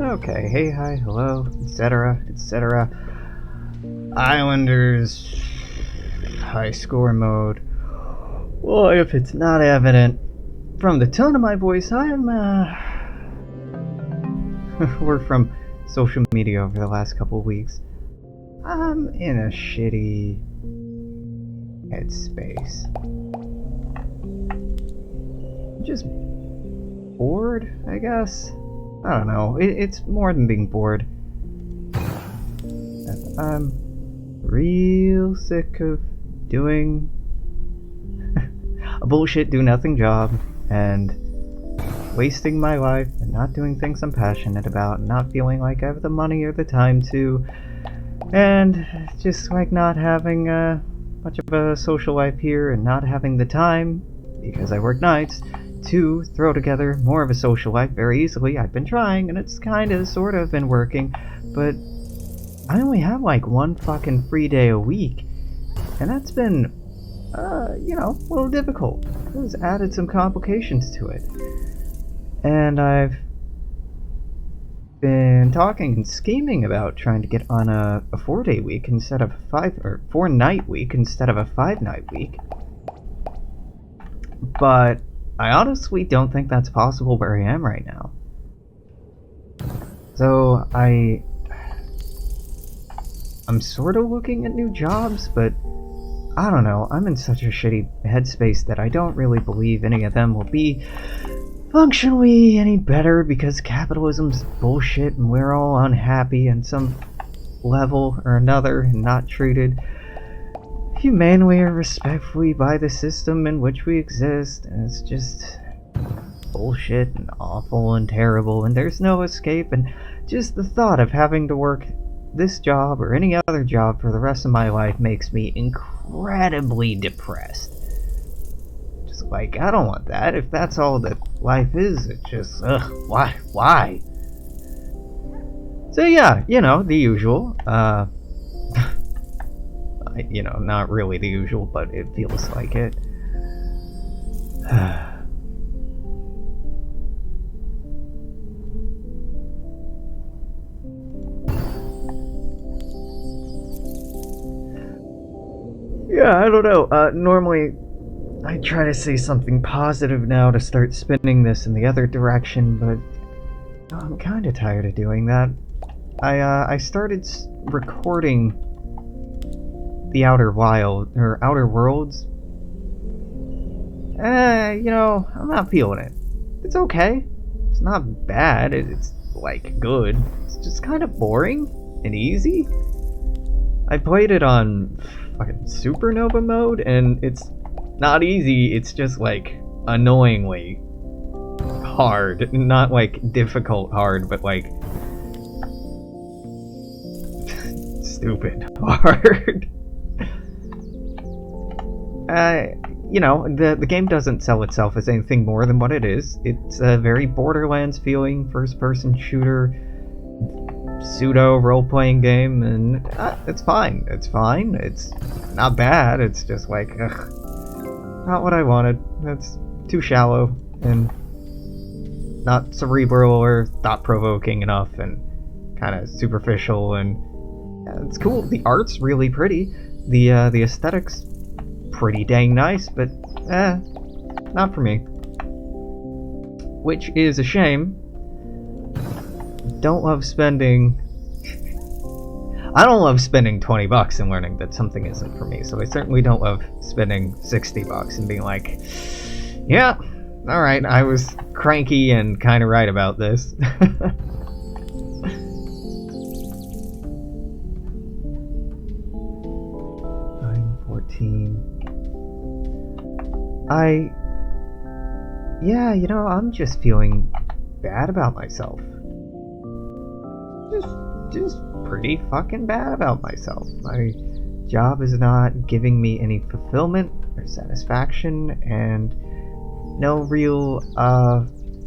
Okay, hey, hi, hello, etc., etc. Islanders high score mode. Well, if it's not evident from the tone of my voice, I'm we're from social media over the last couple of weeks. I'm in a shitty headspace. Just bored, I guess. I don't know. It's more than being bored. I'm real sick of doing a bullshit do-nothing job and wasting my life and not doing things I'm passionate about and not feeling like I have the money or the time to, and just like not having much of a social life here and not having the time, because I work nights, to throw together more of a social life very easily. I've been trying and it's kinda sort of been working, but I only have like one fucking free day a week, and that's been a little difficult. It's added some complications to it. And I've been talking and scheming about trying to get on a 4-day week instead of a 4-night week instead of a 5-night week. But I honestly don't think that's possible where I am right now. So I'm sort of looking at new jobs, but I don't know, I'm in such a shitty headspace that I don't really believe any of them will be functionally any better, because capitalism's bullshit and we're all unhappy on some level or another and not treated humanely or respectfully by the system in which we exist, and it's just bullshit and awful and terrible, and there's no escape, and just the thought of having to work this job or any other job for the rest of my life makes me incredibly depressed. Just like, I don't want that. If that's all that life is, it's just, why? So yeah, the usual. Not really the usual, but it feels like it. Yeah, I don't know. Normally, I try to say something positive now to start spinning this in the other direction, but I'm kind of tired of doing that. I started recording the Outer Worlds. I'm not feeling it. It's okay. It's not bad. It's like good. It's just kind of boring and easy. I played it on fucking supernova mode, and it's not easy, it's just like annoyingly hard. Not like difficult hard, but like stupid hard. The game doesn't sell itself as anything more than what it is. It's a very Borderlands feeling first-person shooter pseudo role-playing game, and it's fine. It's fine. It's not bad. It's just like, not what I wanted. It's too shallow and not cerebral or thought-provoking enough, and kind of superficial. And it's cool. The art's really pretty. The aesthetics pretty dang nice, but not for me. Which is a shame. Don't love spending. I don't love spending $20 and learning that something isn't for me, so I certainly don't love spending $60 and being like, yeah, alright, I was cranky and kind of right about this. 9:14. I'm just feeling bad about myself. Just pretty fucking bad about myself. My job is not giving me any fulfillment or satisfaction, and no real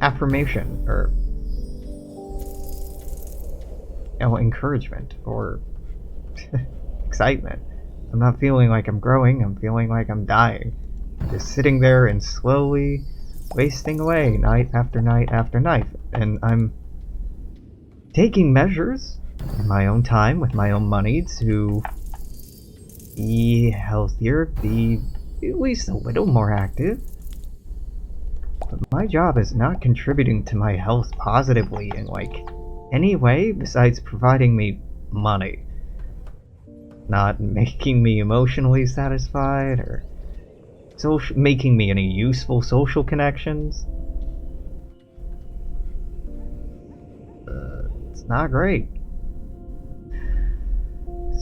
affirmation or encouragement or excitement. I'm not feeling like I'm growing, I'm feeling like I'm dying. Just sitting there and slowly wasting away night after night after night, and I'm taking measures in my own time with my own money to be healthier, be at least a little more active. But my job is not contributing to my health positively in any way besides providing me money. Not making me emotionally satisfied or making me any useful social connections. It's not great.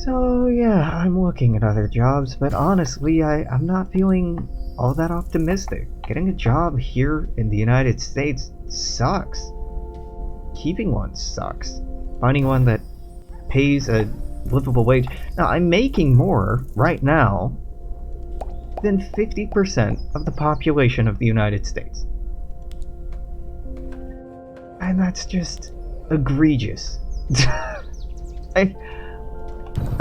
So yeah, I'm looking at other jobs, but honestly, I'm not feeling all that optimistic. Getting a job here in the United States sucks. Keeping one sucks. Finding one that pays a livable wage. Now, I'm making more right now than 50% of the population of the United States. And that's just egregious. I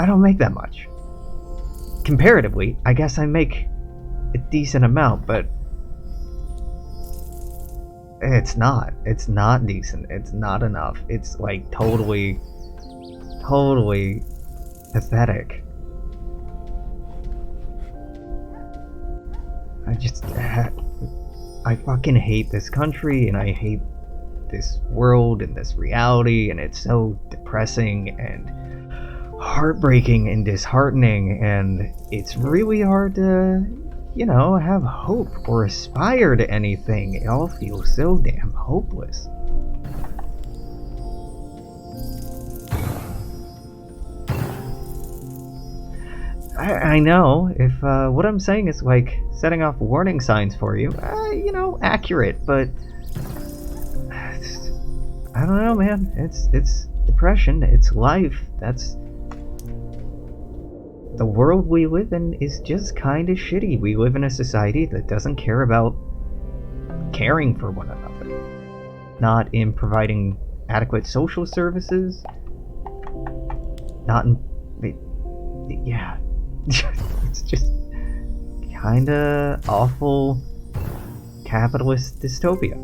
don't make that much. Comparatively, I guess I make a decent amount, but it's not decent. It's not enough. It's totally pathetic. I fucking hate this country, and I hate this world and this reality, and it's so depressing and heartbreaking and disheartening, and it's really hard to, have hope or aspire to anything. It all feels so damn hopeless. I know if what I'm saying is setting off warning signs for you, accurate, but I don't know, man. It's depression, it's life. That's the world we live in is just kind of shitty. We live in a society that doesn't care about caring for one another. Not in providing adequate social services. Not in... Yeah. It's just kinda awful capitalist dystopia.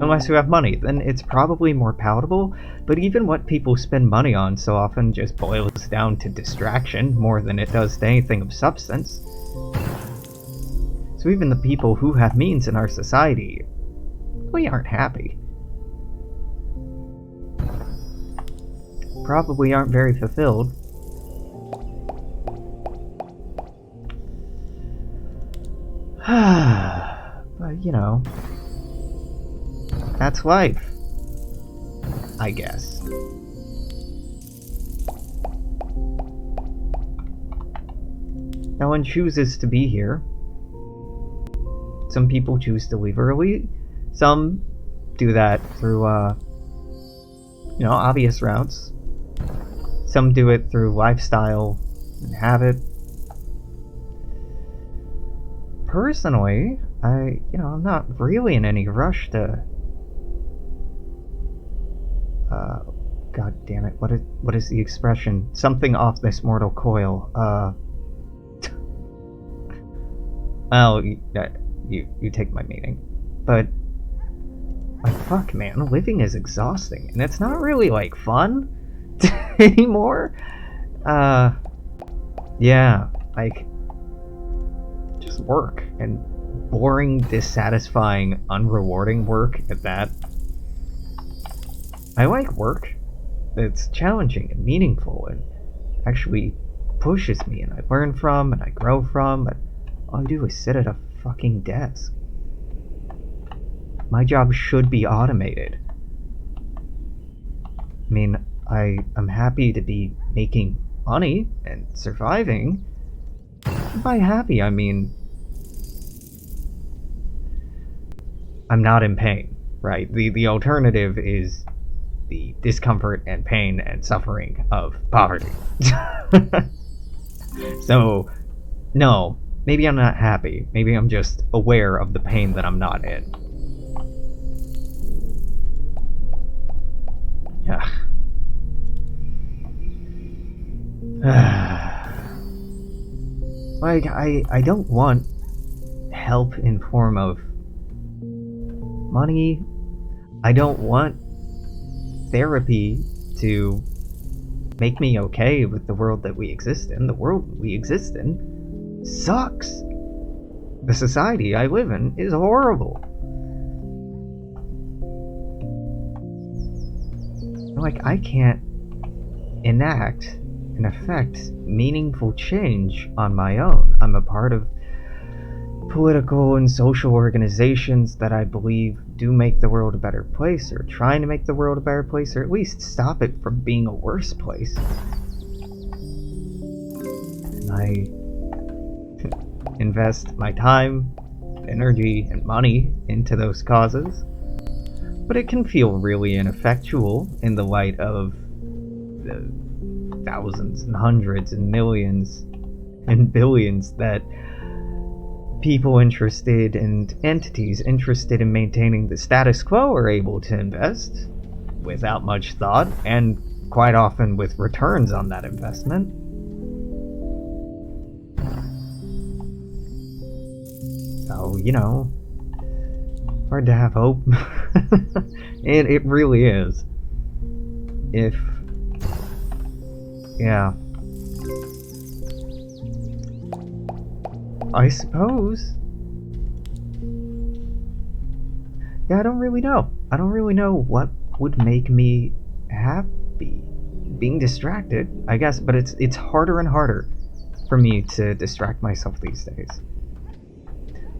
Unless you have money, then it's probably more palatable, but even what people spend money on so often just boils down to distraction more than it does to anything of substance. So even the people who have means in our society really aren't happy. Probably aren't very fulfilled. But, that's life, I guess. No one chooses to be here. Some people choose to leave early. Some do that through, obvious routes. Some do it through lifestyle and habit. Personally, I'm not really in any rush to... God damn it, what is the expression? Something off this mortal coil. Well, you take my meaning. But, fuck, man, living is exhausting, and it's not really, fun anymore. Yeah, just work, and boring, dissatisfying, unrewarding work at that. I like work. It's challenging and meaningful and actually pushes me, and I learn from and I grow from, but all I do is sit at a fucking desk. My job should be automated. I mean, I'm happy to be making money and surviving. By happy, I mean I'm not in pain, right? The alternative is the discomfort and pain and suffering of poverty. So, no, maybe I'm not happy. Maybe I'm just aware of the pain that I'm not in. I don't want help in form of money. I don't want therapy to make me okay with the world that we exist in. The world we exist in sucks. The society I live in is horrible. Like, I can't enact and affect meaningful change on my own. I'm a part of political and social organizations that I believe do make the world a better place, or trying to make the world a better place, or at least stop it from being a worse place. And I invest my time, energy, and money into those causes, but it can feel really ineffectual in the light of the thousands and hundreds and millions and billions that people interested and entities interested in maintaining the status quo are able to invest without much thought, and quite often with returns on that investment. So, hard to have hope. It really is. Yeah. I suppose. Yeah, I don't really know. I don't really know what would make me happy. Being distracted, I guess, but it's harder and harder for me to distract myself these days.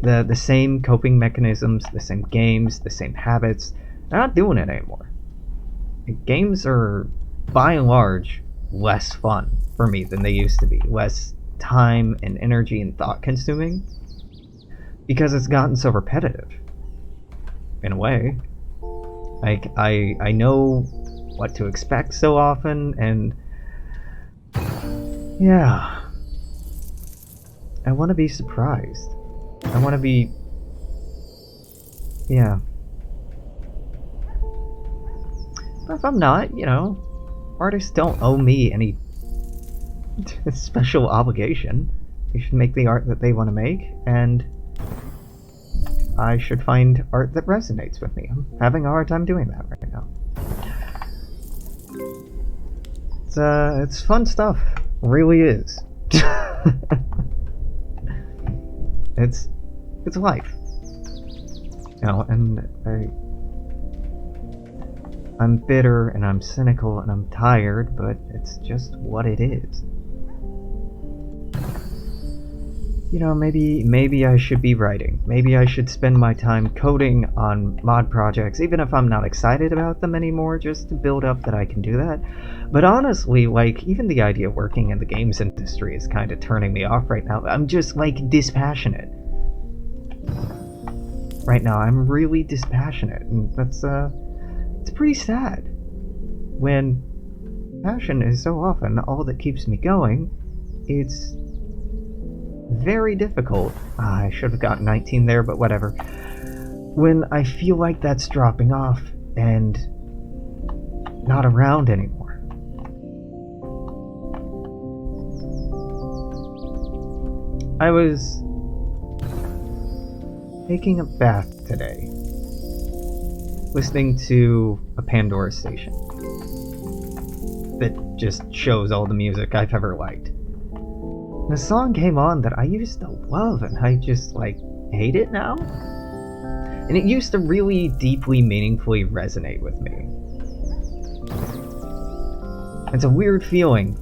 The same coping mechanisms, the same games, the same habits, I'm not doing it anymore. Games are, by and large, less fun for me than they used to be. Less time and energy and thought consuming, because it's gotten so repetitive in a way. Like, I know what to expect so often, and yeah, I want to be surprised. I want to be, yeah. But if I'm not, artists don't owe me any special obligation. They should make the art that they want to make, and I should find art that resonates with me. I'm having a hard time doing that right now. It's fun stuff. It really is. It's life. And I'm bitter and I'm cynical and I'm tired, but it's just what it is. Maybe I should be writing. Maybe I should spend my time coding on mod projects, even if I'm not excited about them anymore, just to build up that I can do that. But honestly, even the idea of working in the games industry is kind of turning me off right now. I'm just, dispassionate. Right now, I'm really dispassionate, and it's pretty sad. When passion is so often all that keeps me going, it's very difficult. I should have gotten 19 there, but whatever. When I feel like that's dropping off and not around anymore. I was taking a bath today, listening to a Pandora station that just shows all the music I've ever liked. And a song came on that I used to love, and I just, hate it now. And it used to really deeply, meaningfully resonate with me. It's a weird feeling,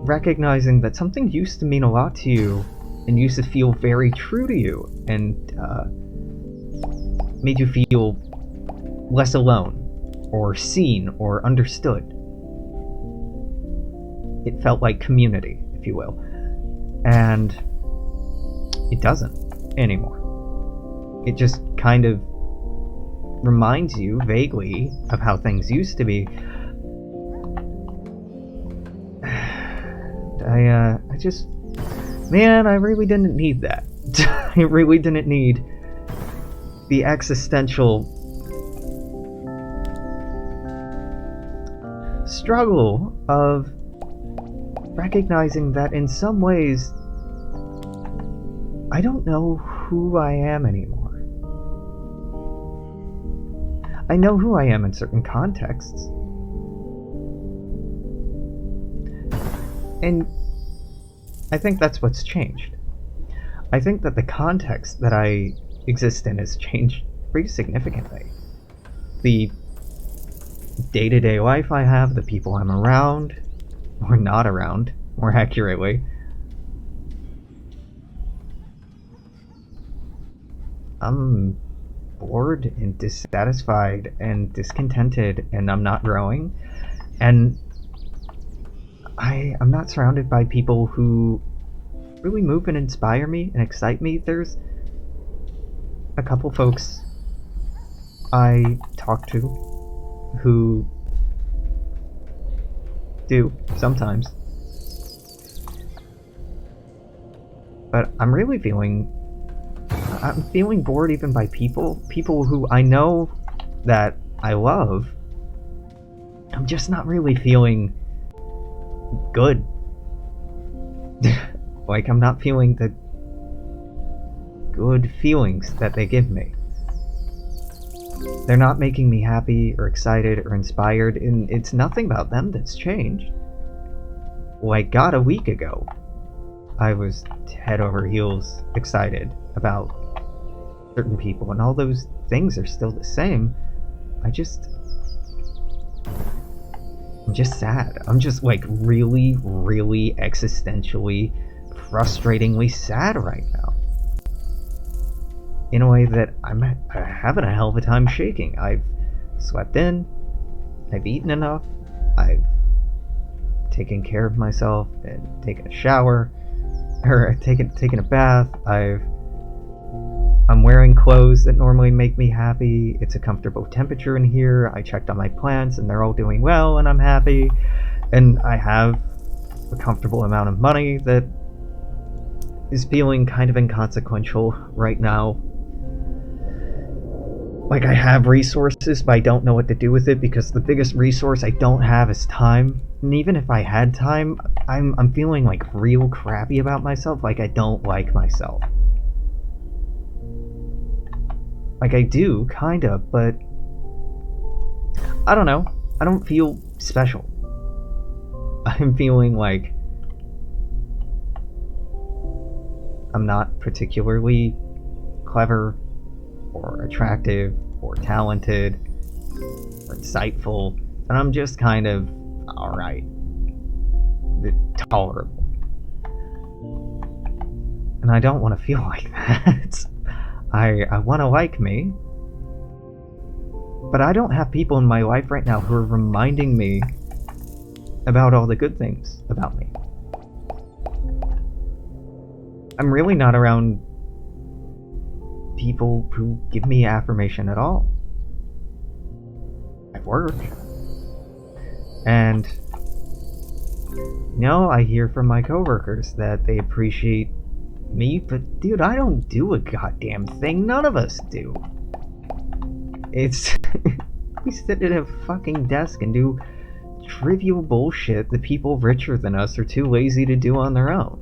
recognizing that something used to mean a lot to you and used to feel very true to you, and made you feel less alone or seen or understood. It felt like community, if you will. And it doesn't anymore. It just kind of reminds you vaguely of how things used to be. I really didn't need that. I really didn't need the existential struggle of recognizing that in some ways I don't know who I am anymore. I know who I am in certain contexts. And I think that's what's changed. I think that the context that I exist in has changed pretty significantly. The day-to-day life I have, the people I'm around, or not around, more accurately. I'm bored and dissatisfied and discontented, and I'm not growing. And I'm not surrounded by people who really move and inspire me and excite me. There's a couple folks I talk to who do sometimes. But I'm feeling bored even by people who I know that I love. I'm just not really feeling good. Like, I'm not feeling the good feelings that they give me. They're not making me happy or excited or inspired, and it's nothing about them that's changed. Like, God, a week ago, I was head over heels excited about certain people, and all those things are still the same. I'm just sad. I'm just, like, really, really existentially, frustratingly sad right now. In a way that I'm having a hell of a time shaking. I've slept in, I've eaten enough, I've taken care of myself and taken a shower, or taken a bath, I'm wearing clothes that normally make me happy. It's a comfortable temperature in here. I checked on my plants and they're all doing well and I'm happy. And I have a comfortable amount of money that is feeling kind of inconsequential right now. Like, I have resources, but I don't know what to do with it because the biggest resource I don't have is time. And even if I had time, I'm feeling like real crappy about myself. Like, I don't like myself. Like, I do, kinda, but I don't know. I don't feel special. I'm feeling like I'm not particularly clever or attractive or talented or insightful, and I'm just kind of alright. Tolerable. And I don't want to feel like that. I want to like me, but I don't have people in my life right now who are reminding me about all the good things about me. I'm really not around people who give me affirmation at all. At work. And, you know, I hear from my coworkers that they appreciate me, but dude, I don't do a goddamn thing. None of us do. It's we sit at a fucking desk and do trivial bullshit that people richer than us are too lazy to do on their own.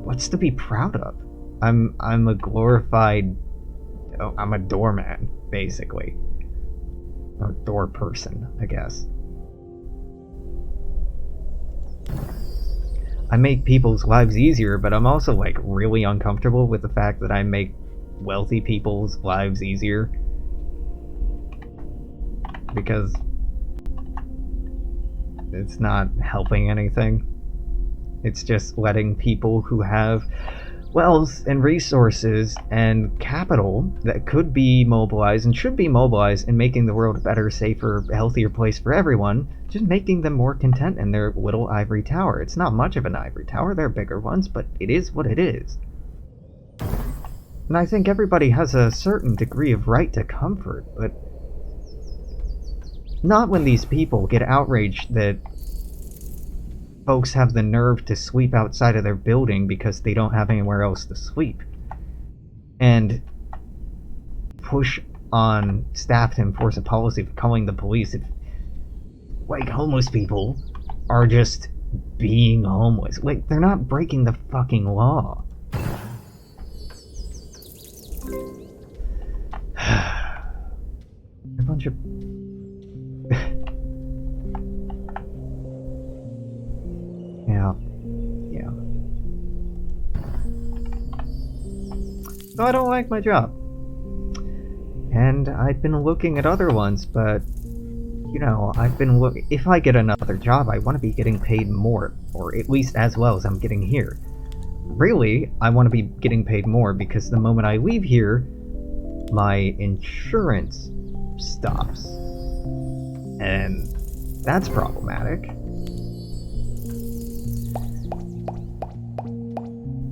What's to be proud of? I'm a glorified, I'm a doorman, basically. A door person, I guess. I make people's lives easier, but I'm also, like, really uncomfortable with the fact that I make wealthy people's lives easier. Because it's not helping anything. It's just letting people who have wealth and resources and capital that could be mobilized and should be mobilized in making the world a better, safer, healthier place for everyone, just making them more content in their little ivory tower. It's not much of an ivory tower, there are bigger ones, but it is what it is. And I think everybody has a certain degree of right to comfort, but not when these people get outraged that folks have the nerve to sleep outside of their building because they don't have anywhere else to sleep. And push on staff to enforce a policy of calling the police if, like, homeless people are just being homeless. Like, they're not breaking the fucking law. bunch of... Yeah. So I don't like my job. And I've been looking at other ones, but, you know, if I get another job, I want to be getting paid more, or at least as well as I'm getting here. Really, I want to be getting paid more because the moment I leave here, my insurance stops. And that's problematic.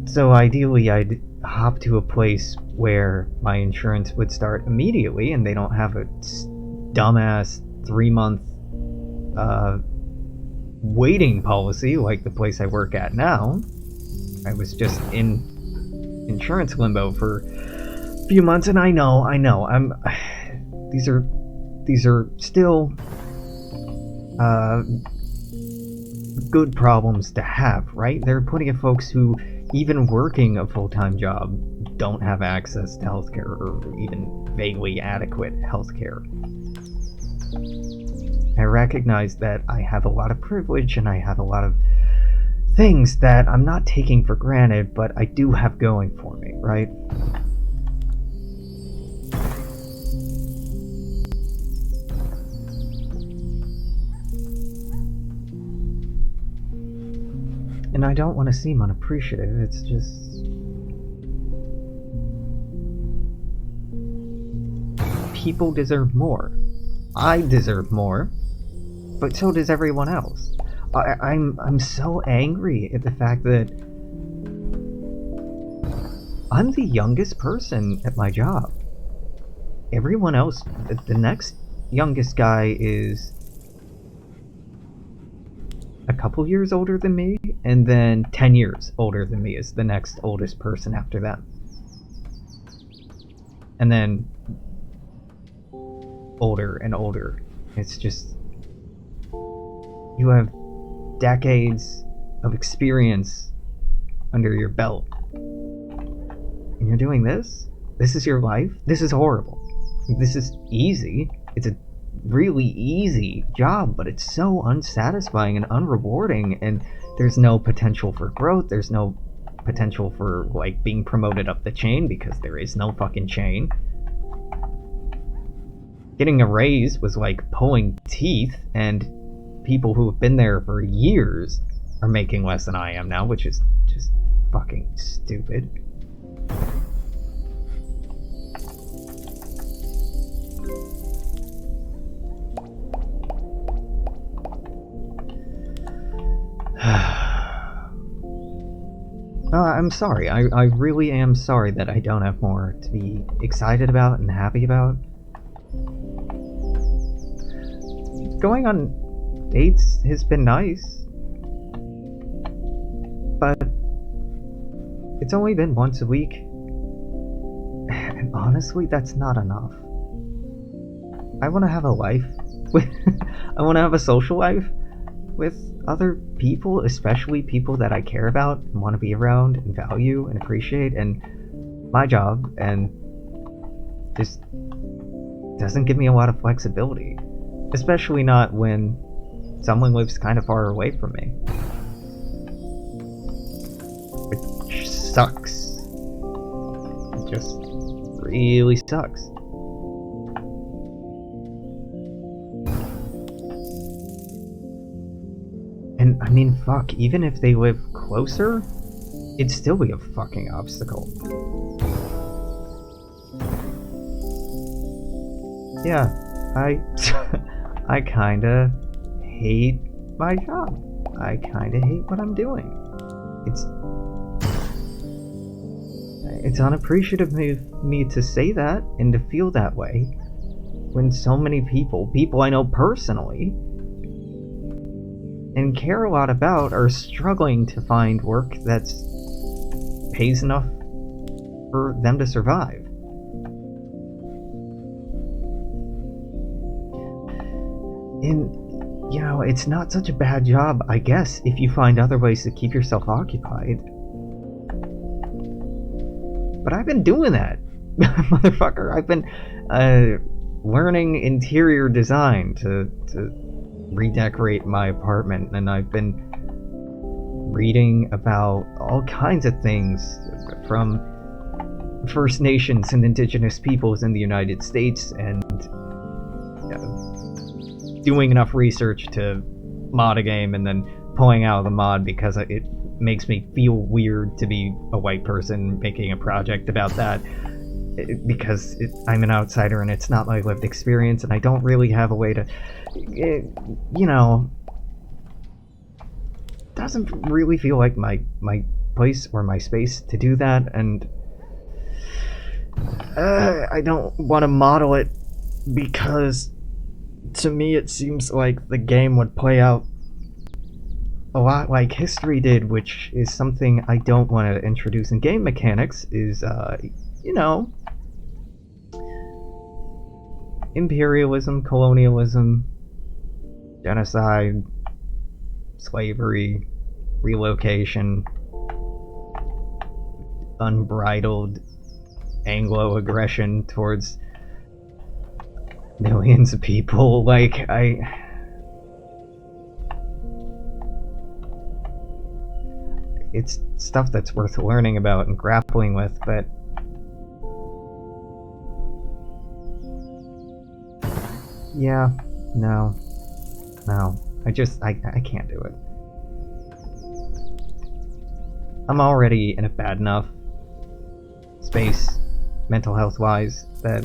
So ideally, I'd hop to a place where my insurance would start immediately and they don't have a dumbass 3-month waiting policy like the place I work at now. I was just in insurance limbo for a few months, and I know, these are still good problems to have, right? There are plenty of folks who, even working a full-time job, don't have access to healthcare or even vaguely adequate healthcare. I recognize that I have a lot of privilege and I have a lot of things that I'm not taking for granted, but I do have going for me, right? And I don't want to seem unappreciative, it's just... people deserve more. I deserve more, but so does everyone else. I'm so angry at the fact that I'm the youngest person at my job. Everyone else, the next youngest guy is a couple years older than me, and then 10 years older than me is the next oldest person after them. And then older and older. It's just, you have decades of experience under your belt, and you're doing this? This is your life? This is horrible. This is easy. It's a really easy job, but it's so unsatisfying and unrewarding, and there's no potential for growth. There's no potential for, like, being promoted up the chain because there is no fucking chain. Getting a raise was like pulling teeth, and people who have been there for years are making less than I am now, which is just fucking stupid. I'm sorry. I really am sorry that I don't have more to be excited about and happy about. Going on dates has been nice, but it's only been once a week, and honestly, that's not enough. I want to have a life. I want to have a social life with other people, especially people that I care about and want to be around and value and appreciate, and my job and just doesn't give me a lot of flexibility, especially not when someone lives kind of far away from me, which sucks. It just really sucks. And I mean, fuck, even if they live closer, it'd still be a fucking obstacle. Yeah, I kinda hate my job. I kinda hate what I'm doing. It's unappreciative of me to say that and to feel that way when so many people I know personally and care a lot about, are struggling to find work that's pays enough for them to survive. And, you know, it's not such a bad job, I guess, if you find other ways to keep yourself occupied. But I've been doing that, motherfucker. I've been learning interior design to redecorate my apartment, and I've been reading about all kinds of things from First Nations and Indigenous peoples in the United States, and doing enough research to mod a game and then pulling out of the mod because it makes me feel weird to be a white person making a project about that, because I'm an outsider and it's not my lived experience, and I don't really have a way to, doesn't really feel like my place or my space to do that, and I don't want to model it because to me it seems like the game would play out a lot like history did, which is something I don't want to introduce in game mechanics, is, imperialism, colonialism, genocide, slavery, relocation, unbridled Anglo-aggression towards millions of people. Like, it's stuff that's worth learning about and grappling with, but yeah, no, I can't do it. I'm already in a bad enough space, mental health wise, that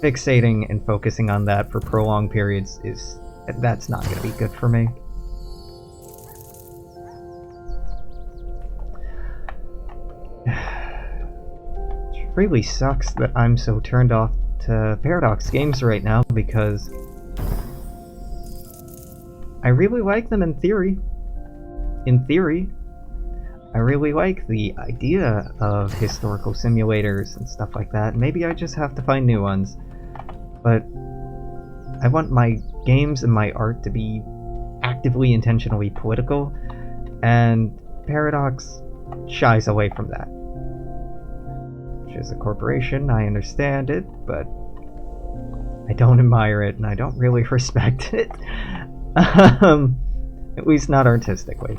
fixating and focusing on that for prolonged periods that's not going to be good for me. It really sucks that I'm so turned off to Paradox games right now, because I really like them in theory. I really like the idea of historical simulators and stuff like that. Maybe I just have to find new ones. But I want my games and my art to be actively, intentionally political, and Paradox shies away from that. Which is a corporation, I understand it, but I don't admire it and I don't really respect it. At least not artistically.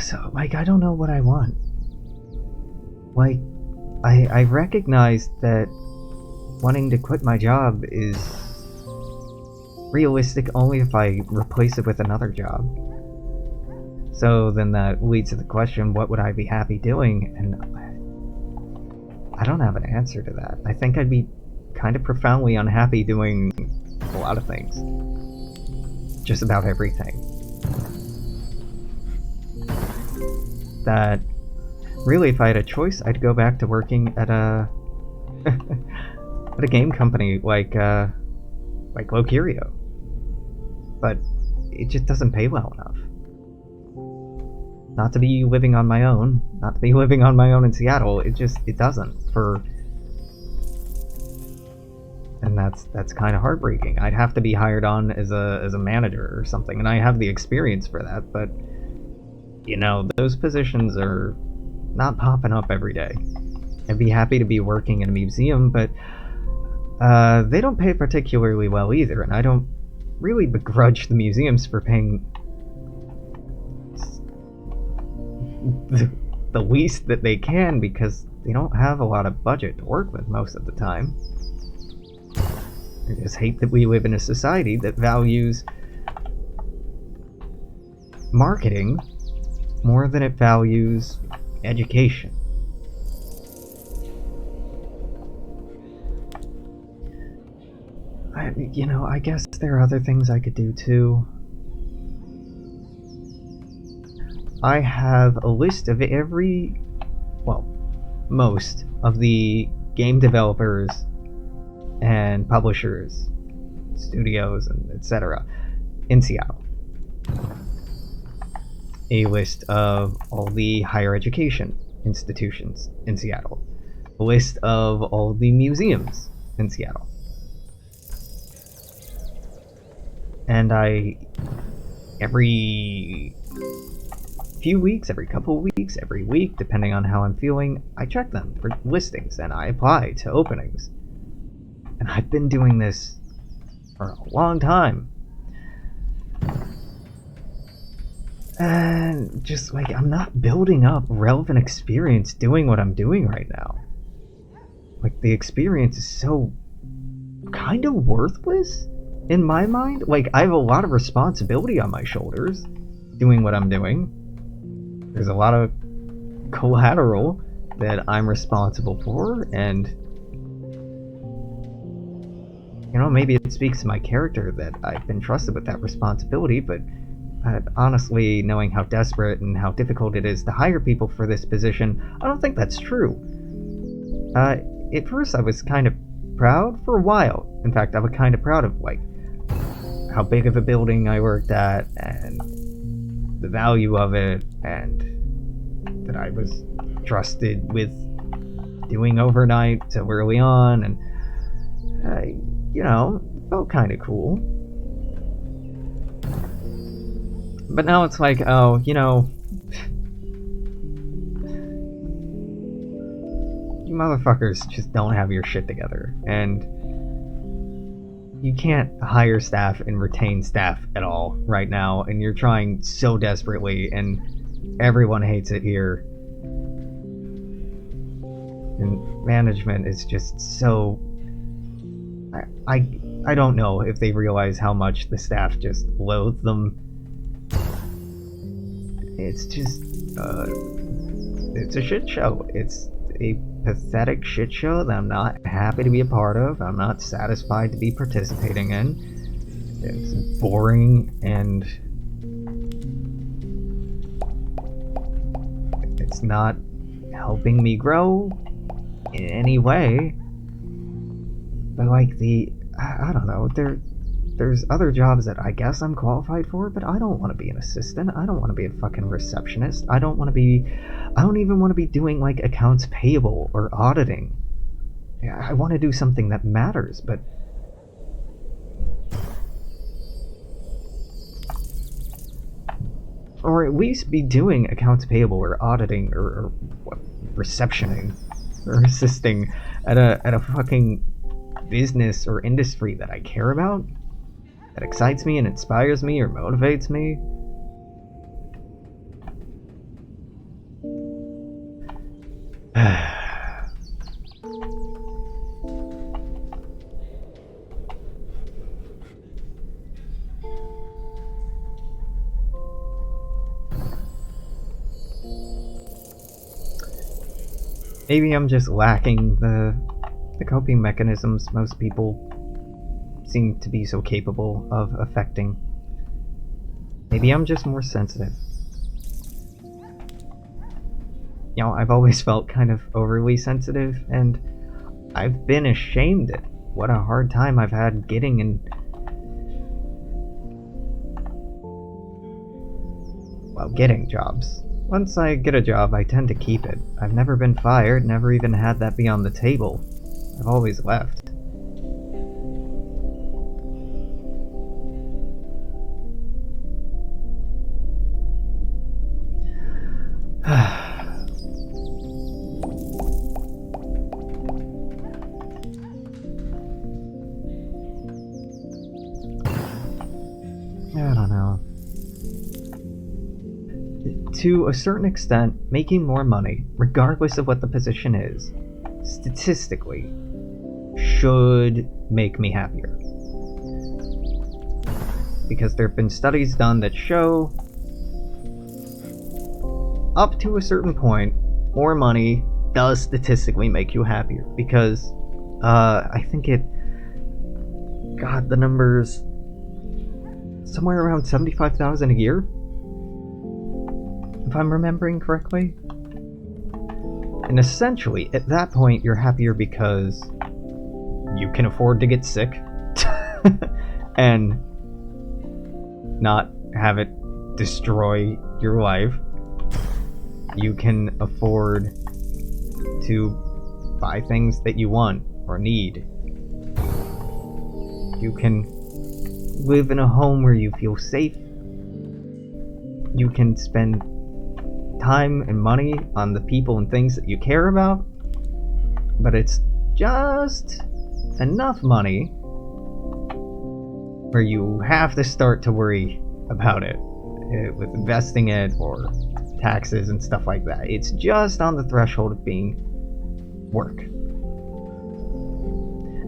So, like, I don't know what I want. Like, I recognize that wanting to quit my job is realistic only if I replace it with another job. So then that leads to the question, what would I be happy doing? And I don't have an answer to that. I think I'd be kind of profoundly unhappy doing a lot of things. Just about everything. That really, if I had a choice, I'd go back to working at a at a game company like Locurio. But it just doesn't pay well enough. Not to be living on my own, in Seattle. It doesn't. And that's kind of heartbreaking. I'd have to be hired on as a manager or something, and I have the experience for that, but those positions are not popping up every day. I'd be happy to be working in a museum, but they don't pay particularly well either, and I don't really begrudge the museums for paying the least that they can, because they don't have a lot of budget to work with most of the time. I just hate that we live in a society that values marketing more than it values education. I guess there are other things I could do too. I have a list of most of the game developers and publishers, studios, and etc. in Seattle. A list of all the higher education institutions in Seattle. A list of all the museums in Seattle. And I every few weeks, every couple of weeks, every week, depending on how I'm feeling, I check them for listings and I apply to openings. And I've been doing this for a long time. And just like, I'm not building up relevant experience doing what I'm doing right now. Like, the experience is so kind of worthless in my mind. Like, I have a lot of responsibility on my shoulders doing what I'm doing. There's a lot of collateral that I'm responsible for, and you know, maybe it speaks to my character that I've been trusted with that responsibility, but honestly, knowing how desperate and how difficult it is to hire people for this position, I don't think that's true. At first I was kind of proud for a while. In fact, I was kind of proud of, like, how big of a building I worked at, and the value of it, and that I was trusted with doing overnight so early on, and, you know, felt kind of cool. But now it's like, oh, you know, you motherfuckers just don't have your shit together, and you can't hire staff and retain staff at all right now, and you're trying so desperately, and everyone hates it here. And management is just so... I don't know if they realize how much the staff just loathe them. It's just, it's a shit show. It's a pathetic shit show that I'm not happy to be a part of. I'm not satisfied to be participating in. It's boring, and it's not helping me grow in any way. But like, I don't know, there's other jobs that I guess I'm qualified for, but I don't want to be an assistant. I don't want to be a fucking receptionist. I don't even want to be doing like accounts payable or auditing. I want to do something that matters, but or at least be doing accounts payable or auditing or what, receptioning or assisting at a fucking business or industry that I care about, that excites me and inspires me or motivates me. Maybe I'm just lacking the coping mechanisms most people seem to be so capable of affecting. Maybe I'm just more sensitive. You know, I've always felt kind of overly sensitive, and I've been ashamed at what a hard time I've had getting jobs. Once I get a job, I tend to keep it. I've never been fired, never even had that be on the table. I've always left. I don't know. To a certain extent, making more money, regardless of what the position is, statistically, should make me happier. Because there have been studies done that show up to a certain point, more money does statistically make you happier. Because, I think the number's somewhere around 75,000 a year, if I'm remembering correctly. And essentially, at that point, you're happier because you can afford to get sick and not have it destroy your life. You can afford to buy things that you want or need. You can live in a home where you feel safe you can spend time and money on the people and things that you care about, but it's just enough money where you have to start to worry about it with investing it or taxes and stuff like that. It's just on the threshold of being work.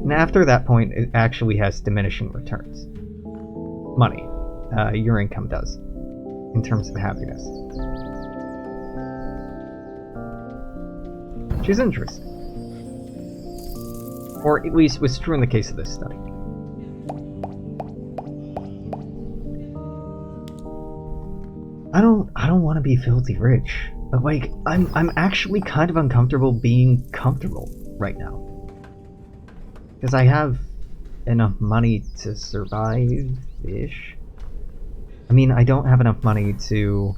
And after that point, it actually has diminishing returns. Money, your income does, in terms of happiness. Which is interesting. Or at least was true in the case of this study. I don't want to be filthy rich. But like, I'm actually kind of uncomfortable being comfortable right now. Because I have enough money to survive-ish. I mean, I don't have enough money to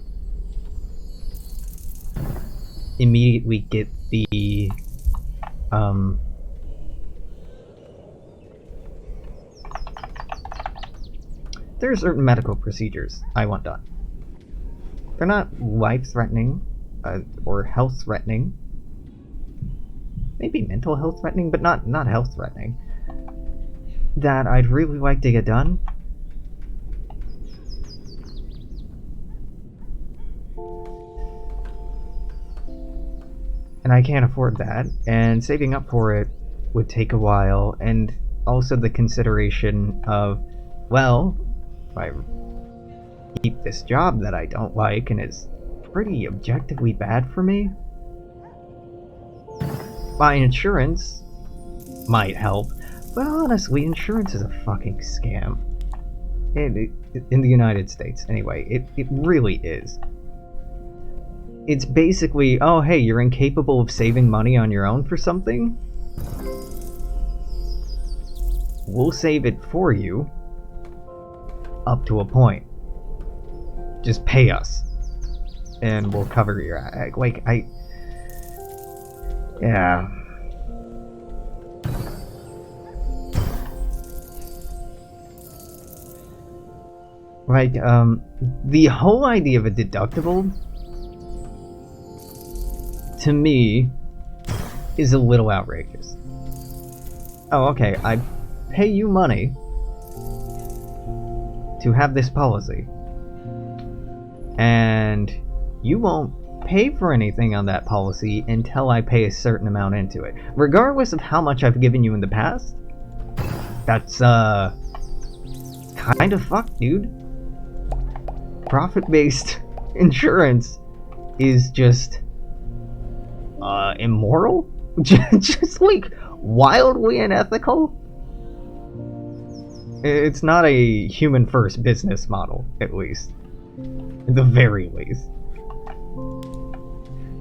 immediately get the there are certain medical procedures I want done. They're not life-threatening or health-threatening. Maybe mental health-threatening, but not health-threatening. That I'd really like to get done. And I can't afford that, and saving up for it would take a while, and also the consideration of, well, if I keep this job that I don't like and is pretty objectively bad for me, my insurance might help, but honestly, insurance is a fucking scam. In the United States, anyway, it really is. It's basically, oh hey, you're incapable of saving money on your own for something? We'll save it for you, up to a point. Just pay us, and we'll cover your, yeah. Like, the whole idea of a deductible, to me, is a little outrageous. Oh, okay, I pay you money to have this policy, and you won't pay for anything on that policy until I pay a certain amount into it. Regardless of how much I've given you in the past, that's, kind of fucked, dude. Profit-based insurance is just, immoral? Just, like, wildly unethical? It's not a human-first business model, at least. At the very least.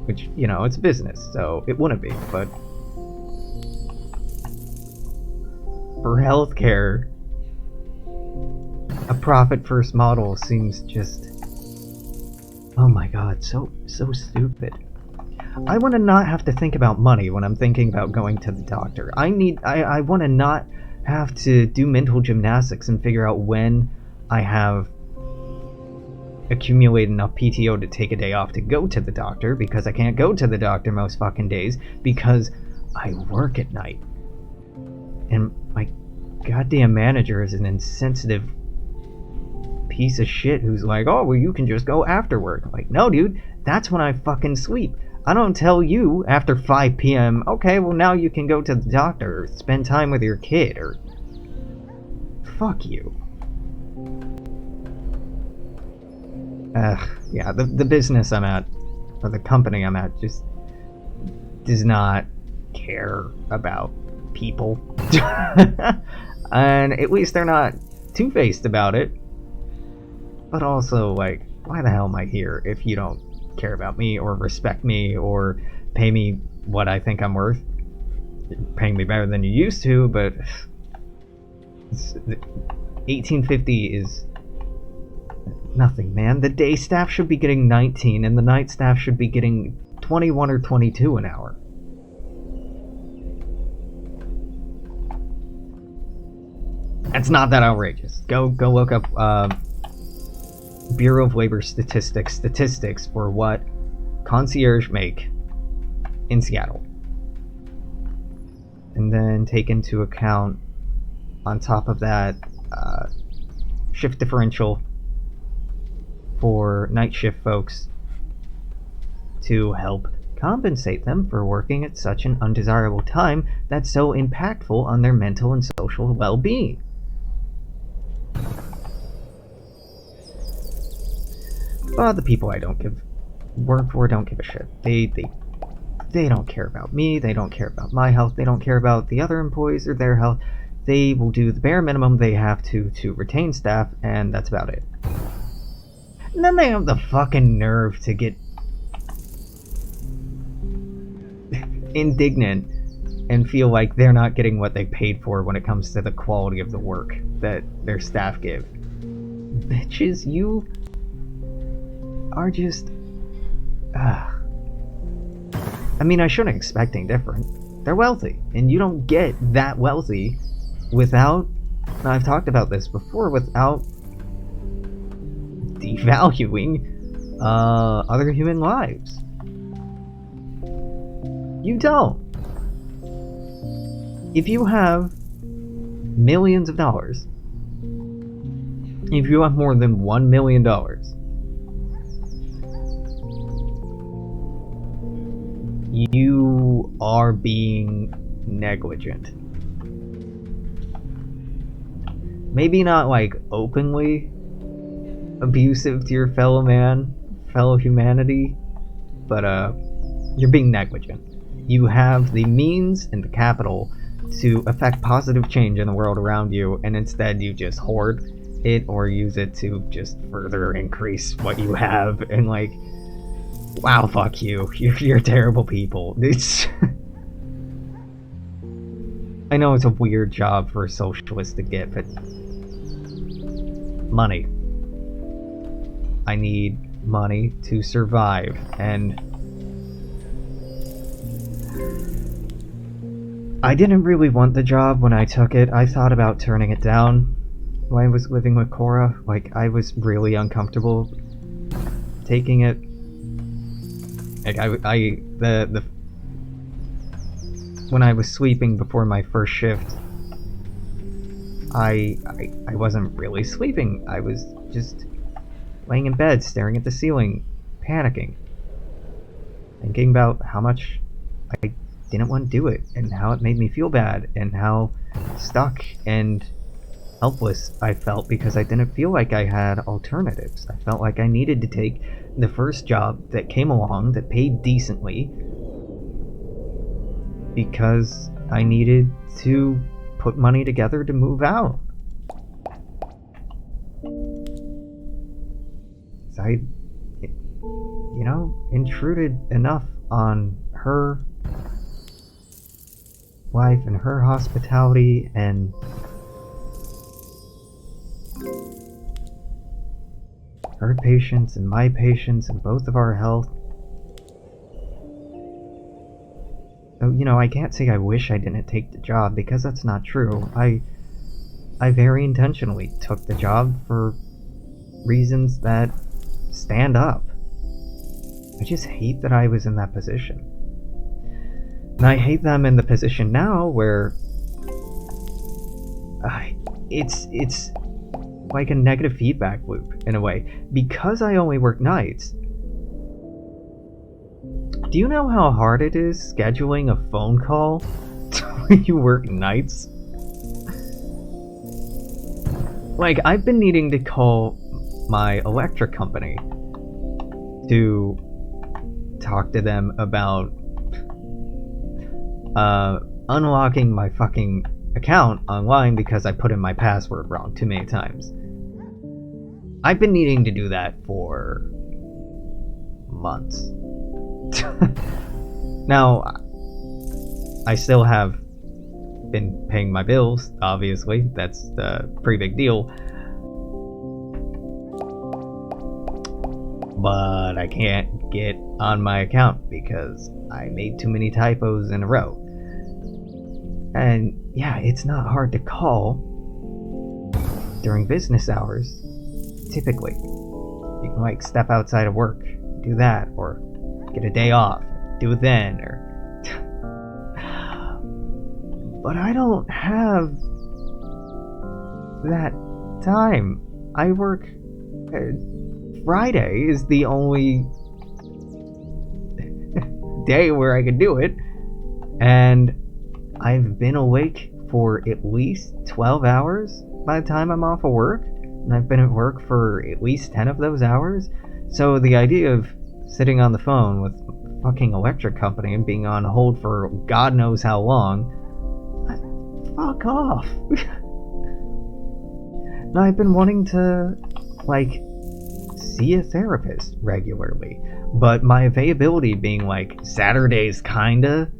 Which, you know, it's business, so it wouldn't be, but for healthcare, a profit-first model seems just, oh my god, so stupid. I want to not have to think about money when I'm thinking about going to the doctor. I want to not have to do mental gymnastics and figure out when I have accumulated enough PTO to take a day off to go to the doctor, because I can't go to the doctor most fucking days because I work at night. And my goddamn manager is an insensitive piece of shit who's like, oh, well, you can just go after work. I'm like, no, dude, that's when I fucking sleep. I don't tell you after 5 p.m., okay, well, now you can go to the doctor or spend time with your kid, or fuck you. Yeah, the business I'm at, or the company I'm at, just does not care about people. And at least they're not two-faced about it. But also, like, why the hell am I here if you don't care about me or respect me or pay me what I think I'm worth? You're paying me better than you used to, but $18.50 is nothing, man. The day staff should be getting 19 and the night staff should be getting 21 or 22 an hour. It's not that outrageous. Go look up Bureau of Labor statistics for what concierge make in Seattle. And then take into account, on top of that, shift differential for night shift folks to help compensate them for working at such an undesirable time that's so impactful on their mental and social well-being. But the people I don't work for don't give a shit. They don't care about me, they don't care about my health, they don't care about the other employees or their health. They will do the bare minimum they have to retain staff, and that's about it. And then they have the fucking nerve to get indignant and feel like they're not getting what they paid for when it comes to the quality of the work that their staff give. Bitches, you are just... I mean, I shouldn't expect anything different. They're wealthy, and you don't get that wealthy without, I've talked about this before, without devaluing other human lives. You don't. If you have millions of dollars, if you have more than $1 million, you are being negligent. Maybe not like openly abusive to your fellow man, fellow humanity, but you're being negligent. You have the means and the capital to affect positive change in the world around you, and instead you just hoard it or use it to just further increase what you have, and like, wow, fuck you. You're terrible people. It's... I know it's a weird job for a socialist to get, but... money. I need money to survive, and... I didn't really want the job when I took it. I thought about turning it down when I was living with Cora. Like, I was really uncomfortable taking it. Like, when I was sleeping before my first shift, I wasn't really sleeping. I was just laying in bed, staring at the ceiling, panicking, thinking about how much I didn't want to do it, and how it made me feel bad, and how stuck and helpless I felt because I didn't feel like I had alternatives. I felt like I needed to take the first job that came along that paid decently because I needed to put money together to move out. So I, you know, intruded enough on her life and her hospitality and her patience and my patience and both of our health. So, you know, I can't say I wish I didn't take the job, because that's not true. I very intentionally took the job for reasons that stand up. I just hate that I was in that position. And I hate that I'm in the position now where it's like a negative feedback loop in a way. Because I only work nights, do you know how hard it is scheduling a phone call when you work nights? Like, I've been needing to call my electric company to talk to them about unlocking my fucking account online because I put in my password wrong too many times. I've been needing to do that for months. Now, I still have been paying my bills, obviously. That's the pretty big deal. But I can't get on my account because I made too many typos in a row. And yeah, it's not hard to call during business hours, typically. You can like step outside of work, do that, or get a day off, do it then, or but I don't have that time. I work Friday is the only day where I could do it, and I've been awake for at least 12 hours by the time I'm off of work, and I've been at work for at least 10 of those hours. So the idea of sitting on the phone with a fucking electric company and being on hold for God knows how long, fuck off. Now, I've been wanting to, like, see a therapist regularly, but my availability being like Saturdays kinda,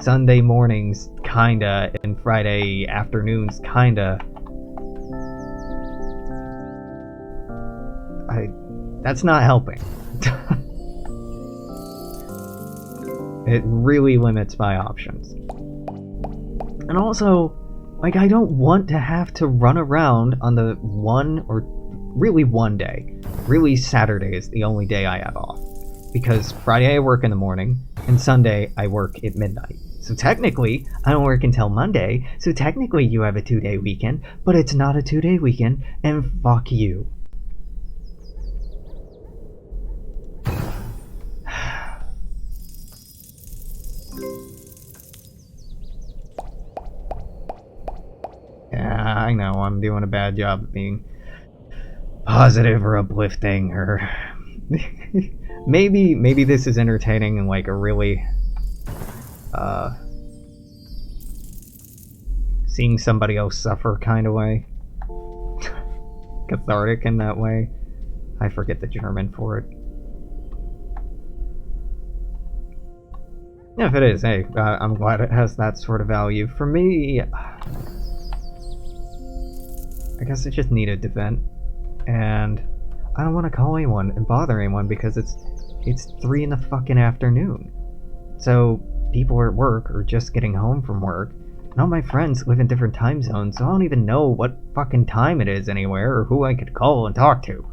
Sunday mornings kinda, and Friday afternoons kinda, that's not helping. It really limits my options. And also, like, I don't want to have to run around on the one day. Really, Saturday is the only day I have off. Because Friday I work in the morning, and Sunday I work at midnight. So technically, I don't work until Monday, so technically you have a 2-day weekend, but it's not a 2-day weekend, and fuck you. Yeah, I know, I'm doing a bad job of being positive or uplifting, or maybe this is entertaining in like a really seeing somebody else suffer kind of way. Cathartic in that way. I forget the German for it. If it is, hey, I'm glad it has that sort of value. For me, I guess I just needed to vent, and I don't want to call anyone and bother anyone because it's 3 in the fucking afternoon. So people are at work or just getting home from work, and all my friends live in different time zones, so I don't even know what fucking time it is anywhere or who I could call and talk to.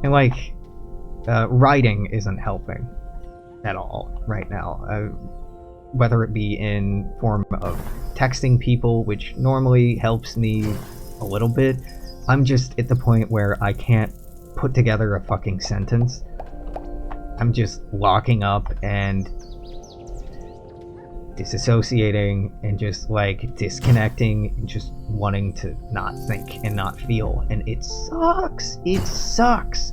And like, writing isn't helping at all right now. Whether it be in form of texting people, which normally helps me a little bit, I'm just at the point where I can't put together a fucking sentence. I'm just locking up and disassociating and just like disconnecting and just wanting to not think and not feel, and it sucks. It sucks.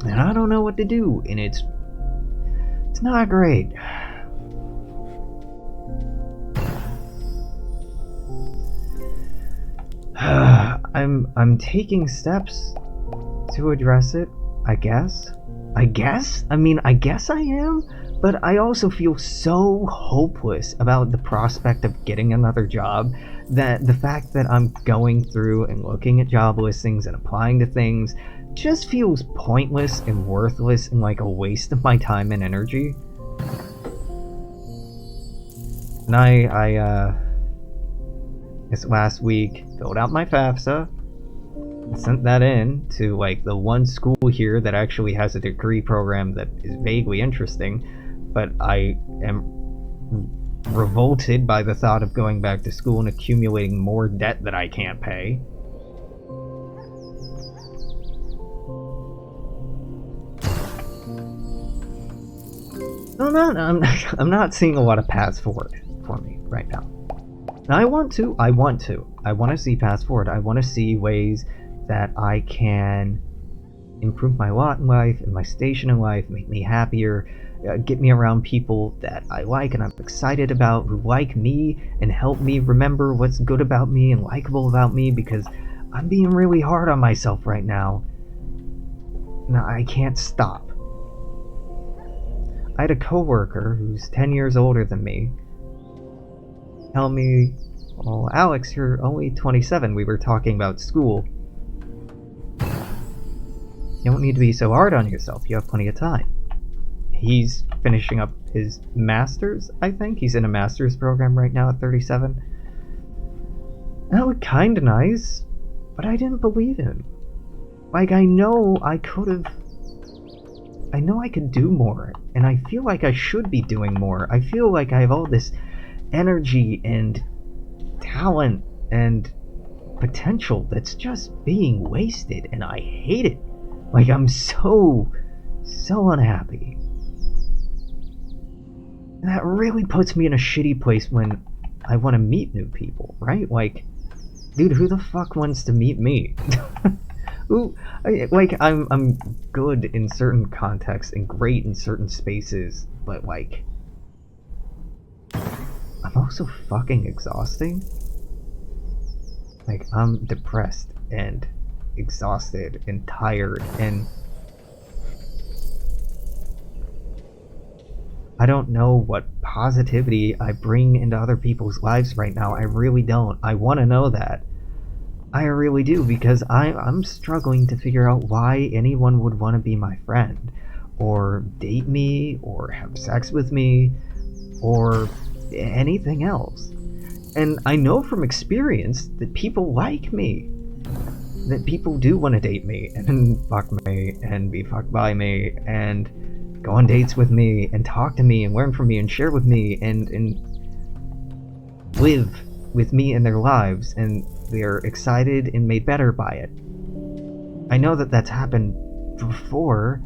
And I don't know what to do, and it's not great. I'm taking steps to address it, I guess. I guess I am, but I also feel so hopeless about the prospect of getting another job that the fact that I'm going through and looking at job listings and applying to things just feels pointless and worthless and like a waste of my time and energy. And I this last week filled out my FAFSA, sent that in to like the one school here that actually has a degree program that is vaguely interesting, but I am revolted by the thought of going back to school and accumulating more debt that I can't pay. I'm not seeing a lot of paths forward for me right now. Now I want to see paths forward. I want to see ways that I can improve my lot in life and my station in life, make me happier, get me around people that I like and I'm excited about, who like me and help me remember what's good about me and likable about me, because I'm being really hard on myself right now. Now I can't stop. I had a coworker who's 10 years older than me tell me, "Well, Alex, you're only 27. We were talking about school. You don't need to be so hard on yourself. You have plenty of time." he's finishing up his master's, I think. He's in a master's program right now at 37. That looked kinda nice, but I didn't believe him. Like, I know I could do more, and I feel like I should be doing more. I feel like I have all this energy and talent and potential that's just being wasted, and I hate it. Like, I'm so unhappy. And that really puts me in a shitty place when I want to meet new people, right? Like, dude, who the fuck wants to meet me? Ooh, like, I'm good in certain contexts and great in certain spaces, but like, I'm also fucking exhausting. Like, I'm depressed and exhausted and tired, and I don't know what positivity I bring into other people's lives right now. I really don't. I want to know that. I really do, because I'm struggling to figure out why anyone would want to be my friend, or date me, or have sex with me, or anything else. And I know from experience that people like me. That people do want to date me, and fuck me, and be fucked by me, and go on dates with me, and talk to me, and learn from me, and share with me, and live with me in their lives, and they're excited and made better by it. I know that that's happened before,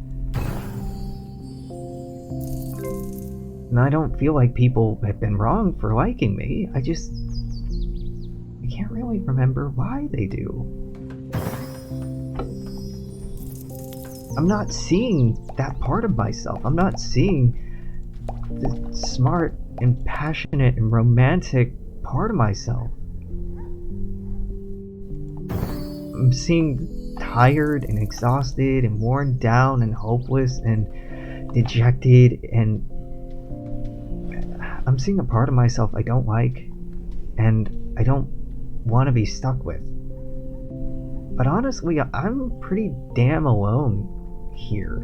and I don't feel like people have been wrong for liking me. I can't really remember why they do. I'm not seeing that part of myself. I'm not seeing the smart and passionate and romantic part of myself. I'm seeing tired and exhausted and worn down and hopeless and dejected, and I'm seeing a part of myself I don't like and I don't want to be stuck with. But honestly, I'm pretty damn alone here.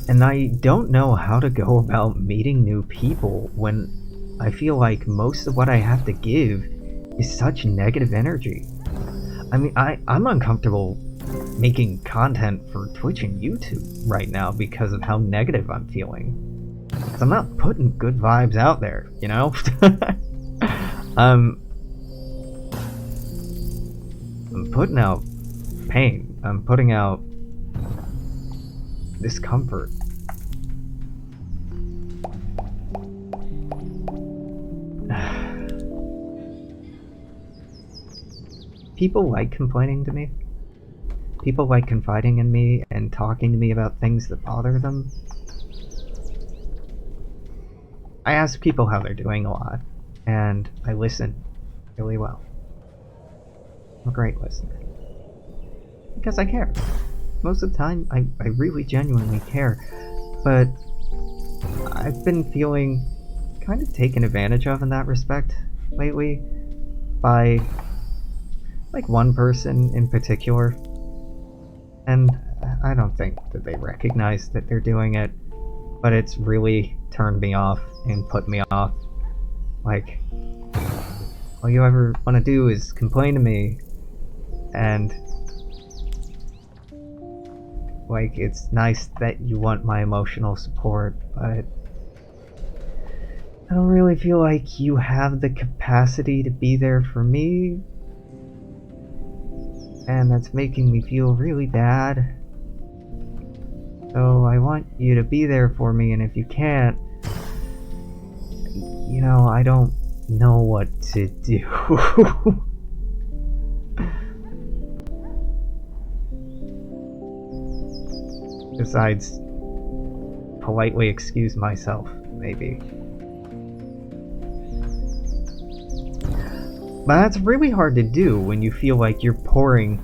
And I don't know how to go about meeting new people when I feel like most of what I have to give is such negative energy. I mean, I'm uncomfortable making content for Twitch and YouTube right now because of how negative I'm feeling. So I'm not putting good vibes out there, you know? I'm putting out pain. I'm putting out discomfort. People like complaining to me. People like confiding in me and talking to me about things that bother them. I ask people how they're doing a lot, and I listen really well. I'm a great listener. Because I care. Most of the time, I really genuinely care. But I've been feeling kind of taken advantage of in that respect lately by like one person in particular. And I don't think that they recognize that they're doing it, but it's really turned me off and put me off. Like, all you ever want to do is complain to me, and like, it's nice that you want my emotional support, but I don't really feel like you have the capacity to be there for me, and that's making me feel really bad. So I want you to be there for me, and if you can't, you know, I don't know what to do. Besides, politely excuse myself, maybe. But that's really hard to do when you feel like you're pouring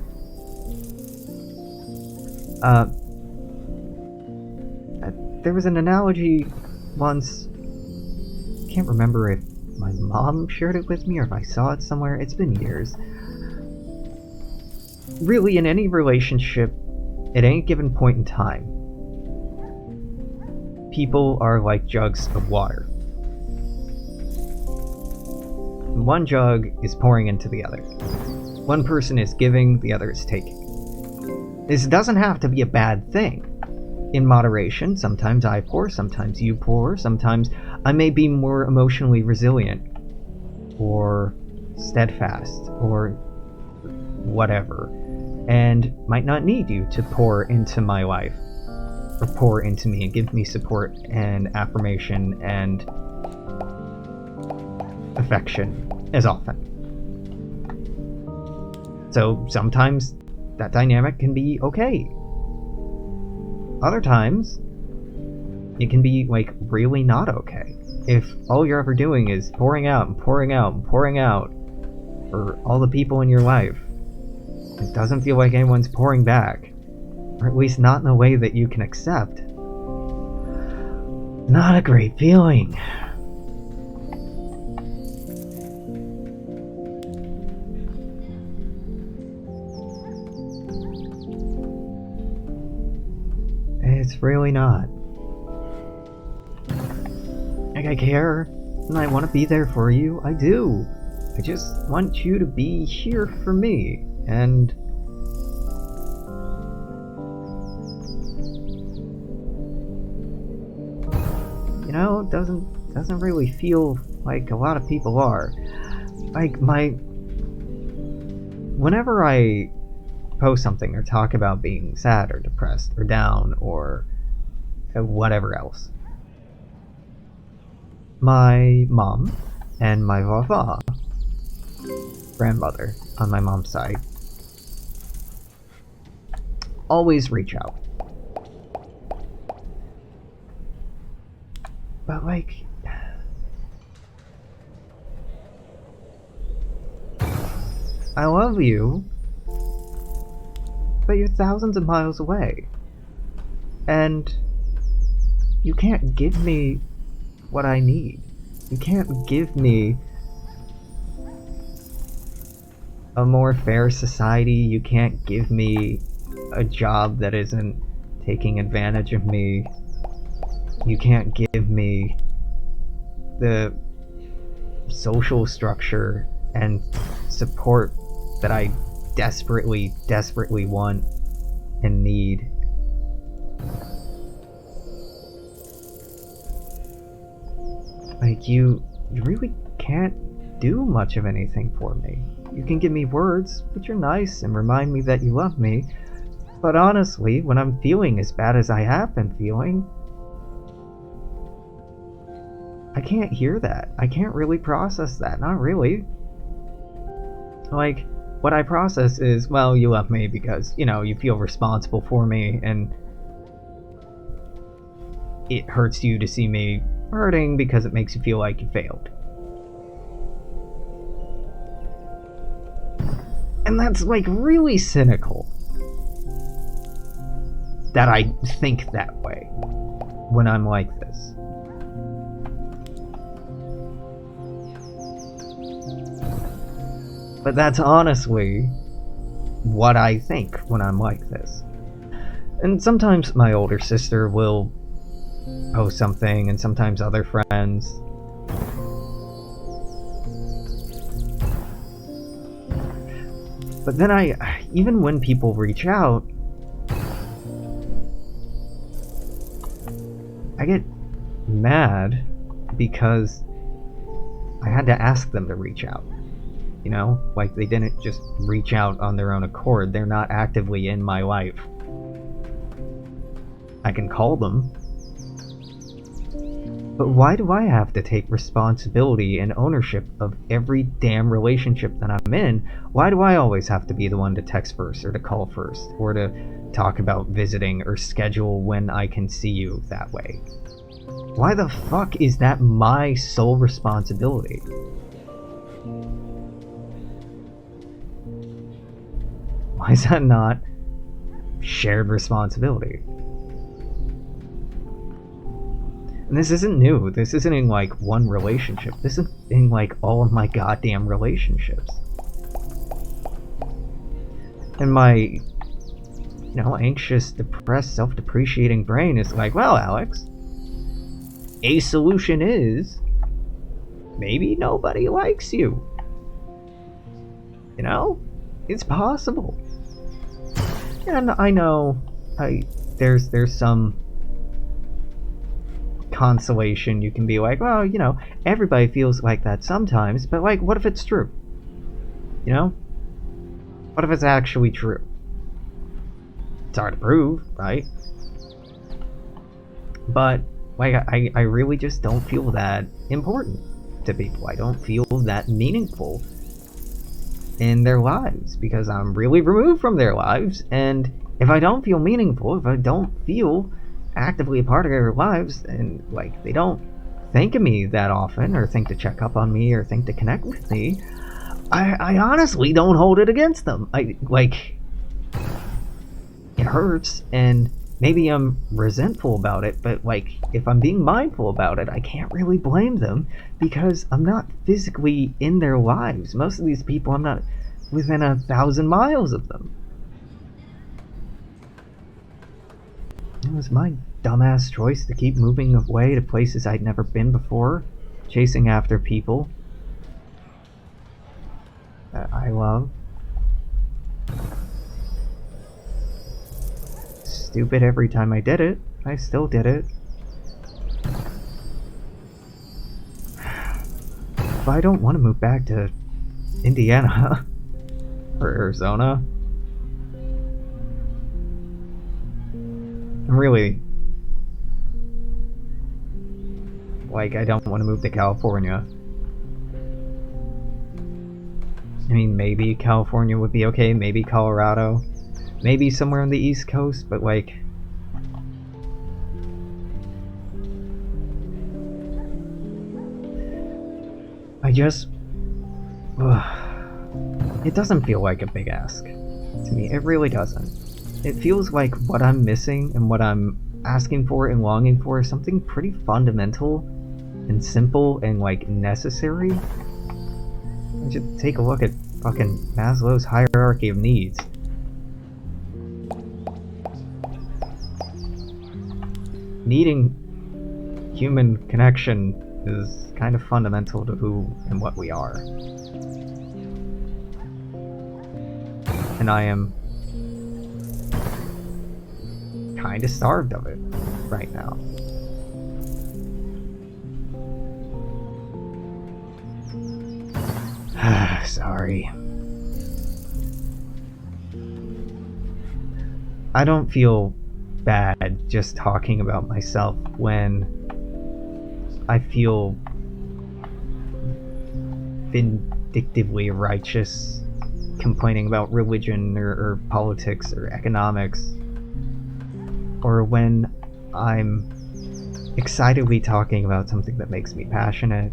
there was an analogy once, can't remember if my mom shared it with me or if I saw it somewhere. It's been years. Really, in any relationship, At any given point in time, people are like jugs of water. One jug is pouring into the other. One person is giving, the other is taking. This doesn't have to be a bad thing. In moderation, sometimes I pour, sometimes you pour, sometimes I may be more emotionally resilient, or steadfast, or whatever, and might not need you to pour into my life, or pour into me and give me support and affirmation and affection as often. So sometimes that dynamic can be okay. Other times, it can be, like, really not okay. If all you're ever doing is pouring out and pouring out and pouring out for all the people in your life, it doesn't feel like anyone's pouring back, or at least not in a way that you can accept. Not a great feeling. It's really not. Like, I care, and I want to be there for you. I do. I just want you to be here for me, and you know, it doesn't really feel like a lot of people are. Like, whenever I post something or talk about being sad or depressed or down or whatever else, my mom and my vava, grandmother on my mom's side, always reach out. But, like, I love you, but you're thousands of miles away, and you can't give me what I need. You can't give me a more fair society. You can't give me a job that isn't taking advantage of me. You can't give me the social structure and support that I desperately, desperately want and need. Like, you really can't do much of anything for me. You can give me words, which are nice and remind me that you love me, but honestly, when I'm feeling as bad as I have been feeling, I can't hear that. I can't really process that. Not really. Like, what I process is, well, you love me because, you know, you feel responsible for me, and it hurts you to see me hurting because it makes you feel like you failed. And that's, like, really cynical that I think that way when I'm like this. But that's honestly what I think when I'm like this. And sometimes my older sister will post something, and sometimes other friends. But then even when people reach out, I get mad because I had to ask them to reach out. You know, like, they didn't just reach out on their own accord. They're not actively in my life. I can call them. But why do I have to take responsibility and ownership of every damn relationship that I'm in? Why do I always have to be the one to text first, or to call first, or to talk about visiting, or schedule when I can see you that way? Why the fuck is that my sole responsibility? Why is that not shared responsibility? And this isn't new. This isn't in, like, one relationship. This is in, like, all of my goddamn relationships. And my anxious, depressed, self-depreciating brain is like, well, Alex, a solution is maybe nobody likes you. It's possible. And I know there's some consolation. You can be like, well, everybody feels like that sometimes, but like, what if it's true? What if it's actually true? It's hard to prove, right? But like, I really just don't feel that important to people. I don't feel that meaningful in their lives because I'm really removed from their lives. And if I don't feel meaningful, if I don't feel actively a part of their lives, and like they don't think of me that often, or think to check up on me, or think to connect with me, I honestly don't hold it against them. It hurts, and maybe I'm resentful about it, but like, if I'm being mindful about it, I can't really blame them because I'm not physically in their lives. Most of these people, I'm not within 1,000 miles of them. It was my dumbass choice to keep moving away to places I'd never been before, chasing after people that I love. Stupid every time I did it. I still did it. But I don't want to move back to Indiana or Arizona. I'm really, like, I don't want to move to California. I mean, maybe California would be okay, maybe Colorado, maybe somewhere on the East Coast, but like, I just, it doesn't feel like a big ask to me. It really doesn't. It feels like what I'm missing and what I'm asking for and longing for is something pretty fundamental and simple and like necessary. Just take a look at fucking Maslow's hierarchy of needs. Needing human connection is kind of fundamental to who and what we are. And I am kind of starved of it right now. Sorry. I don't feel bad just talking about myself when I feel vindictively righteous complaining about religion or politics or economics, or when I'm excitedly talking about something that makes me passionate,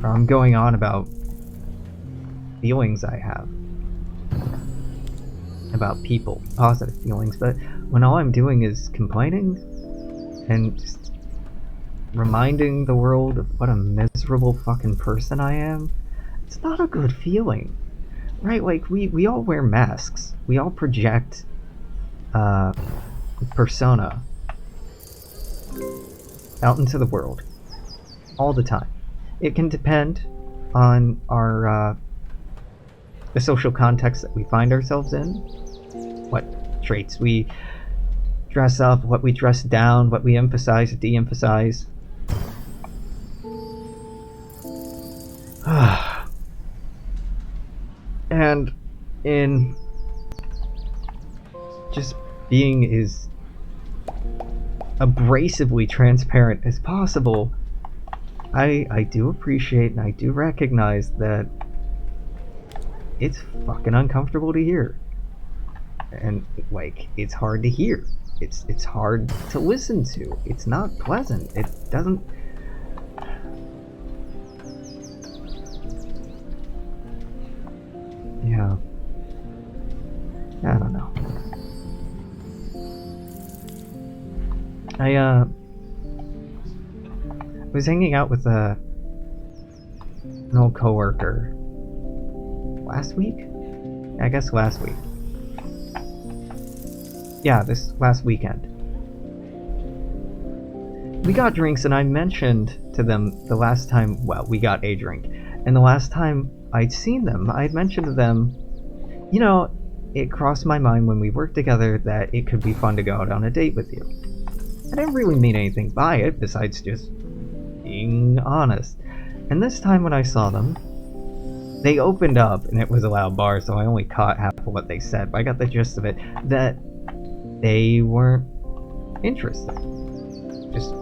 or I'm going on about feelings I have about people, positive feelings. But when all I'm doing is complaining and just reminding the world of what a miserable fucking person I am, it's not a good feeling, right? Like, we all wear masks, we all project persona out into the world all the time. It can depend on our the social context that we find ourselves in, what traits we dress up, what we dress down, what we emphasize or de-emphasize. And in just being as abrasively transparent as possible, I do appreciate and I do recognize that it's fucking uncomfortable to hear. And like, it's hard to hear. It's hard to listen to. It's not pleasant. It doesn't... Yeah. I don't know. I was hanging out with an old coworker last week? I guess last week. Yeah, this last weekend. We got drinks, and I mentioned to them the last time, well, we got a drink, and the last time I'd seen them, I'd mentioned to them, you know, it crossed my mind when we worked together that it could be fun to go out on a date with you. I didn't really mean anything by it, besides just being honest. And this time when I saw them, they opened up, and it was a loud bar, so I only caught half of what they said, but I got the gist of it, that they weren't interested. Just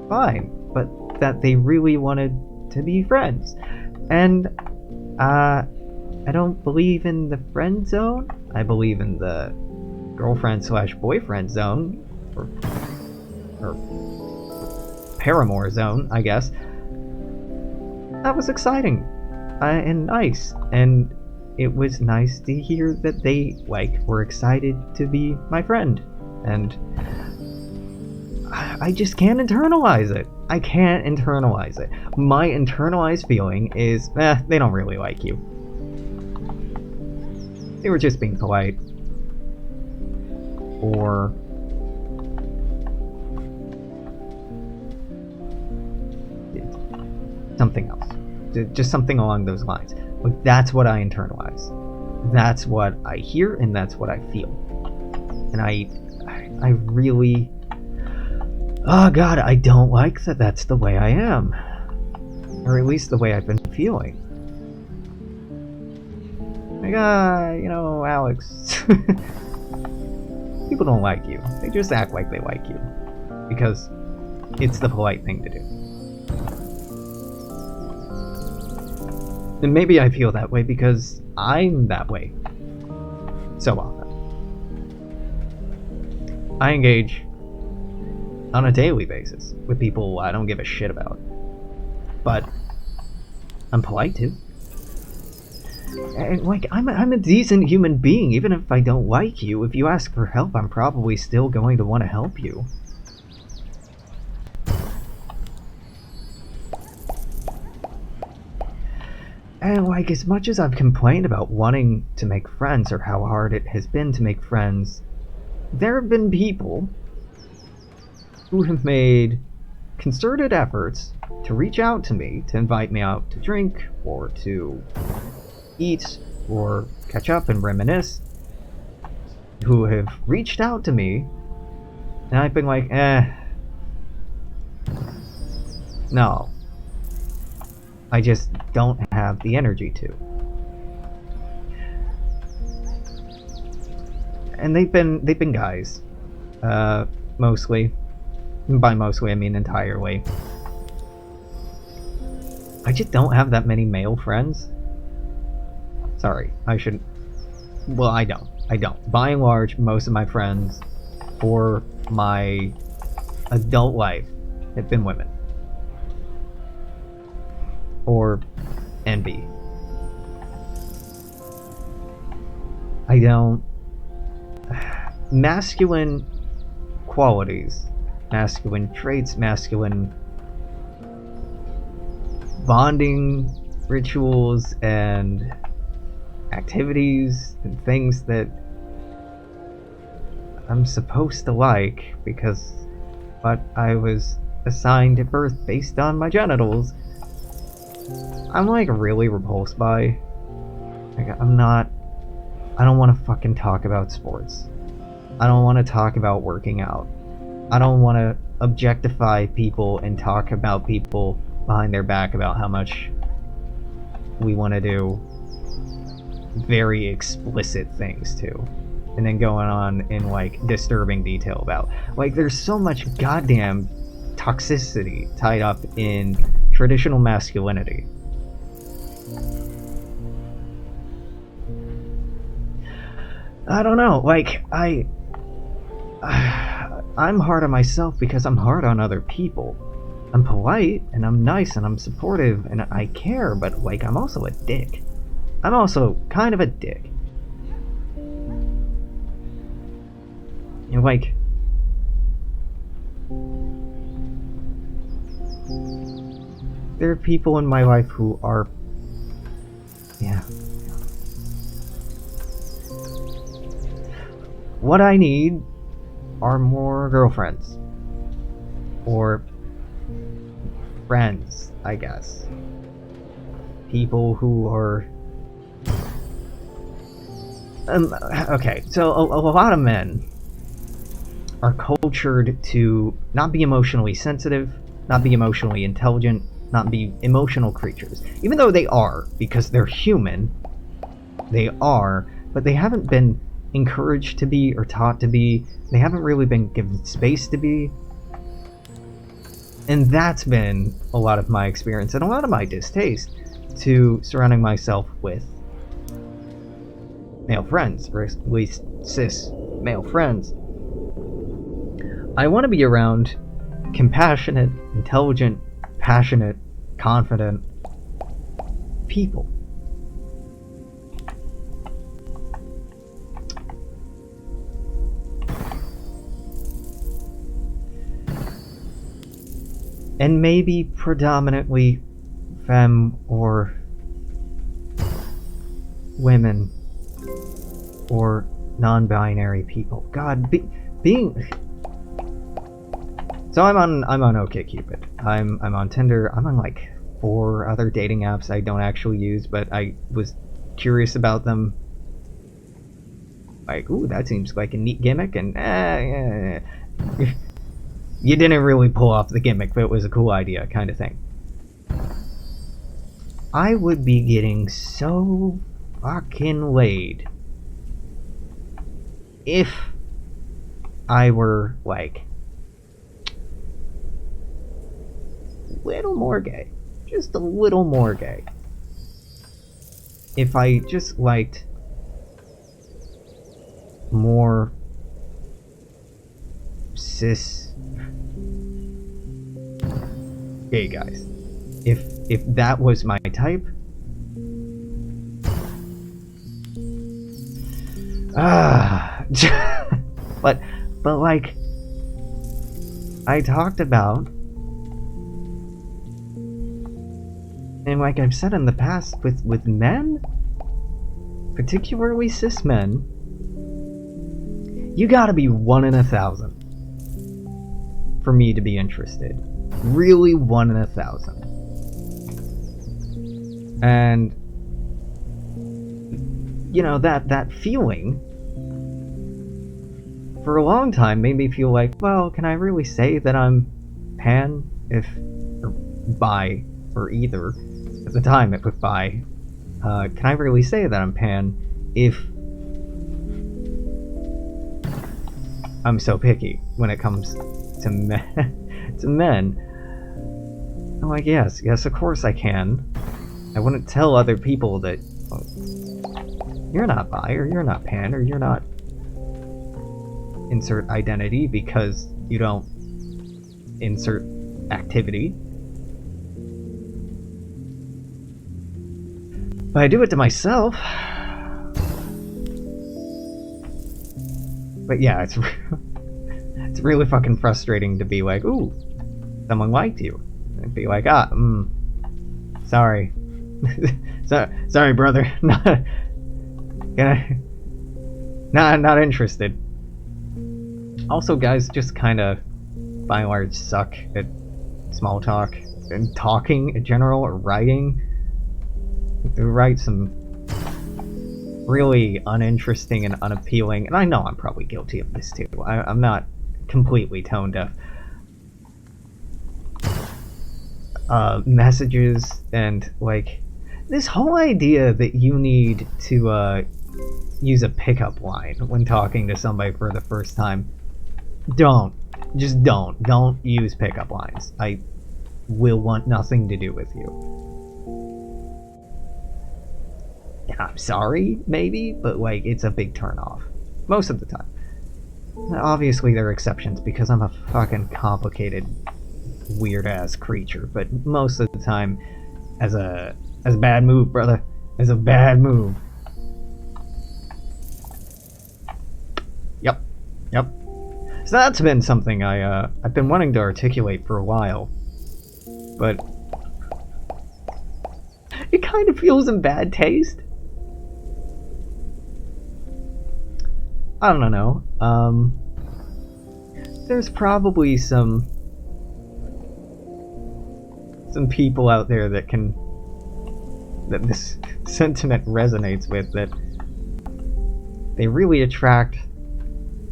fine, but that they really wanted to be friends. And, I don't believe in the friend zone. I believe in the girlfriend/boyfriend zone, or paramour zone, I guess. That was exciting and nice, and it was nice to hear that they were excited to be my friend, and I just can't internalize it. I can't internalize it. My internalized feeling is, they don't really like you. They were just being polite. Or something else. Just something along those lines. Like, that's what I internalize. That's what I hear, and that's what I feel. And I really... Oh god, I don't like that that's the way I am. Or at least the way I've been feeling. Like, Alex... People don't like you. They just act like they like you. Because it's the polite thing to do. And maybe I feel that way because I'm that way so often. I engage on a daily basis with people I don't give a shit about. But I'm polite too. And I'm a decent human being. Even if I don't like you, if you ask for help, I'm probably still going to want to help you. And as much as I've complained about wanting to make friends, or how hard it has been to make friends, there have been people who have made concerted efforts to reach out to me, to invite me out to drink, or to eat, or catch up and reminisce, who have reached out to me, and I've been like, no. I just don't have the energy to. And they've been guys. Mostly. By mostly, I mean entirely. I just don't have that many male friends. Sorry, I shouldn't... Well, I don't. By and large, most of my friends for my adult life have been women. Or NB. I don't... Masculine qualities, masculine traits, masculine bonding rituals and activities and things that I'm supposed to like because what I was assigned at birth based on my genitals, I'm really repulsed by. I don't want to fucking talk about sports. I don't want to talk about working out. I don't want to objectify people and talk about people behind their back about how much we want to do very explicit things too. And then going on in disturbing detail about there's so much goddamn toxicity tied up in traditional masculinity. I don't know, I'm hard on myself because I'm hard on other people. I'm polite, and I'm nice, and I'm supportive, and I care, but I'm also a dick. I'm also kind of a dick. And there are people in my life who are... Yeah. What I need are more girlfriends. Or friends, I guess. People who are... okay, so a lot of men are cultured to not be emotionally sensitive, not be emotionally intelligent, not be emotional creatures. Even though they are, because they're human, they are, but they haven't been encouraged to be or taught to be. They haven't really been given space to be. And that's been a lot of my experience and a lot of my distaste to surrounding myself with male friends, or at least cis male friends. I want to be around compassionate, intelligent, passionate, confident people. And maybe predominantly femme or women or non-binary people. God, being... So I'm on OkCupid. I'm on Tinder. I'm on like 4 other dating apps I don't actually use, but I was curious about them. Like, ooh, that seems like a neat gimmick, and you didn't really pull off the gimmick, but it was a cool idea, kind of thing. I would be getting so fucking laid if I were, like, a little more gay. Just a little more gay. If I just liked more cis gay guys. If that was my type, but like I talked about, and like I've said in the past, with men, particularly cis men, you gotta be 1 in 1,000 for me to be interested. Really 1 in 1,000. And you know, that feeling for a long time made me feel like, well, can I really say that I'm pan or bi or either? At the time it was bi. Can I really say that I'm pan if I'm so picky when it comes to men? To men? I'm like, yes, of course I can. I wouldn't tell other people that, well, you're not bi, or you're not pan, or you're not insert identity because you don't insert activity. But I do it to myself. But yeah, it's really fucking frustrating to be like, ooh, someone liked you. And be like, sorry. Sorry, brother. Not interested. Also, guys just kind of, by and large, suck at small talk and talking in general, or writing. They write some really uninteresting and unappealing, and I know I'm probably guilty of this too. I'm not completely tone deaf. Messages, and like this whole idea that you need to use a pickup line when talking to somebody for the first time. Don't use pickup lines. I will want nothing to do with you. And I'm sorry, maybe, but like, it's a big turnoff most of the time. Obviously there are exceptions because I'm a fucking complicated, weird-ass creature, but most of the time, as a bad move, brother. As a bad move. Yep. So that's been something I've been wanting to articulate for a while, but it kind of feels in bad taste. I don't know. There's probably some people out there that this sentiment resonates with, that they really attract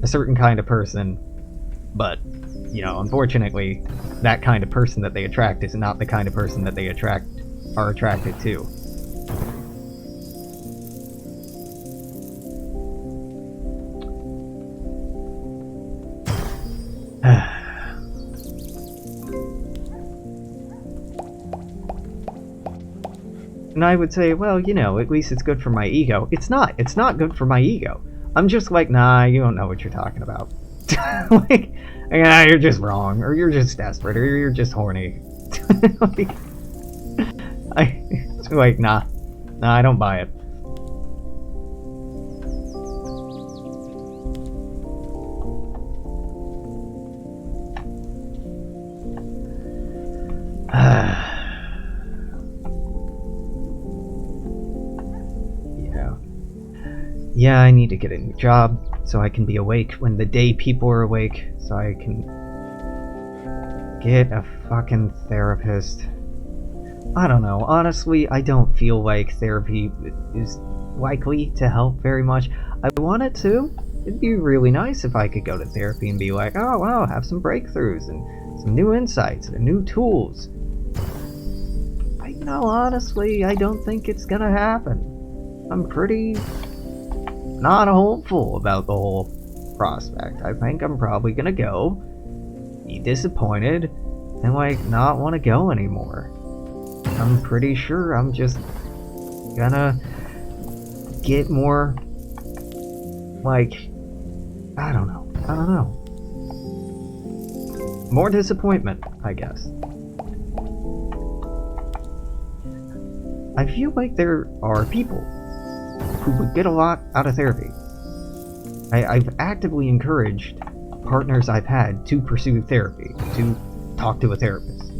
a certain kind of person, but, you know, unfortunately, that kind of person that they attract is not the kind of person that they are attracted to. And I would say, well, you know, at least it's good for my ego. It's not. It's not good for my ego. I'm just like, nah, you don't know what you're talking about. Like, yeah, you're just wrong, or you're just desperate, or you're just horny. Like, nah, I don't buy it. Yeah, I need to get a new job so I can be awake when the day people are awake, so I can get a fucking therapist. I don't know, honestly, I don't feel like therapy is likely to help very much. I want it to. It'd be really nice if I could go to therapy and be like, oh wow, have some breakthroughs and some new insights and new tools. But, you know, honestly, I don't think it's gonna happen. I'm pretty not hopeful about the whole prospect. I think I'm probably gonna go, be disappointed, and like not want to go anymore. I'm pretty sure I'm just gonna get more, like, I don't know, more disappointment, I guess. I feel like there are people who would get a lot out of therapy. I've actively encouraged partners I've had to pursue therapy, to talk to a therapist.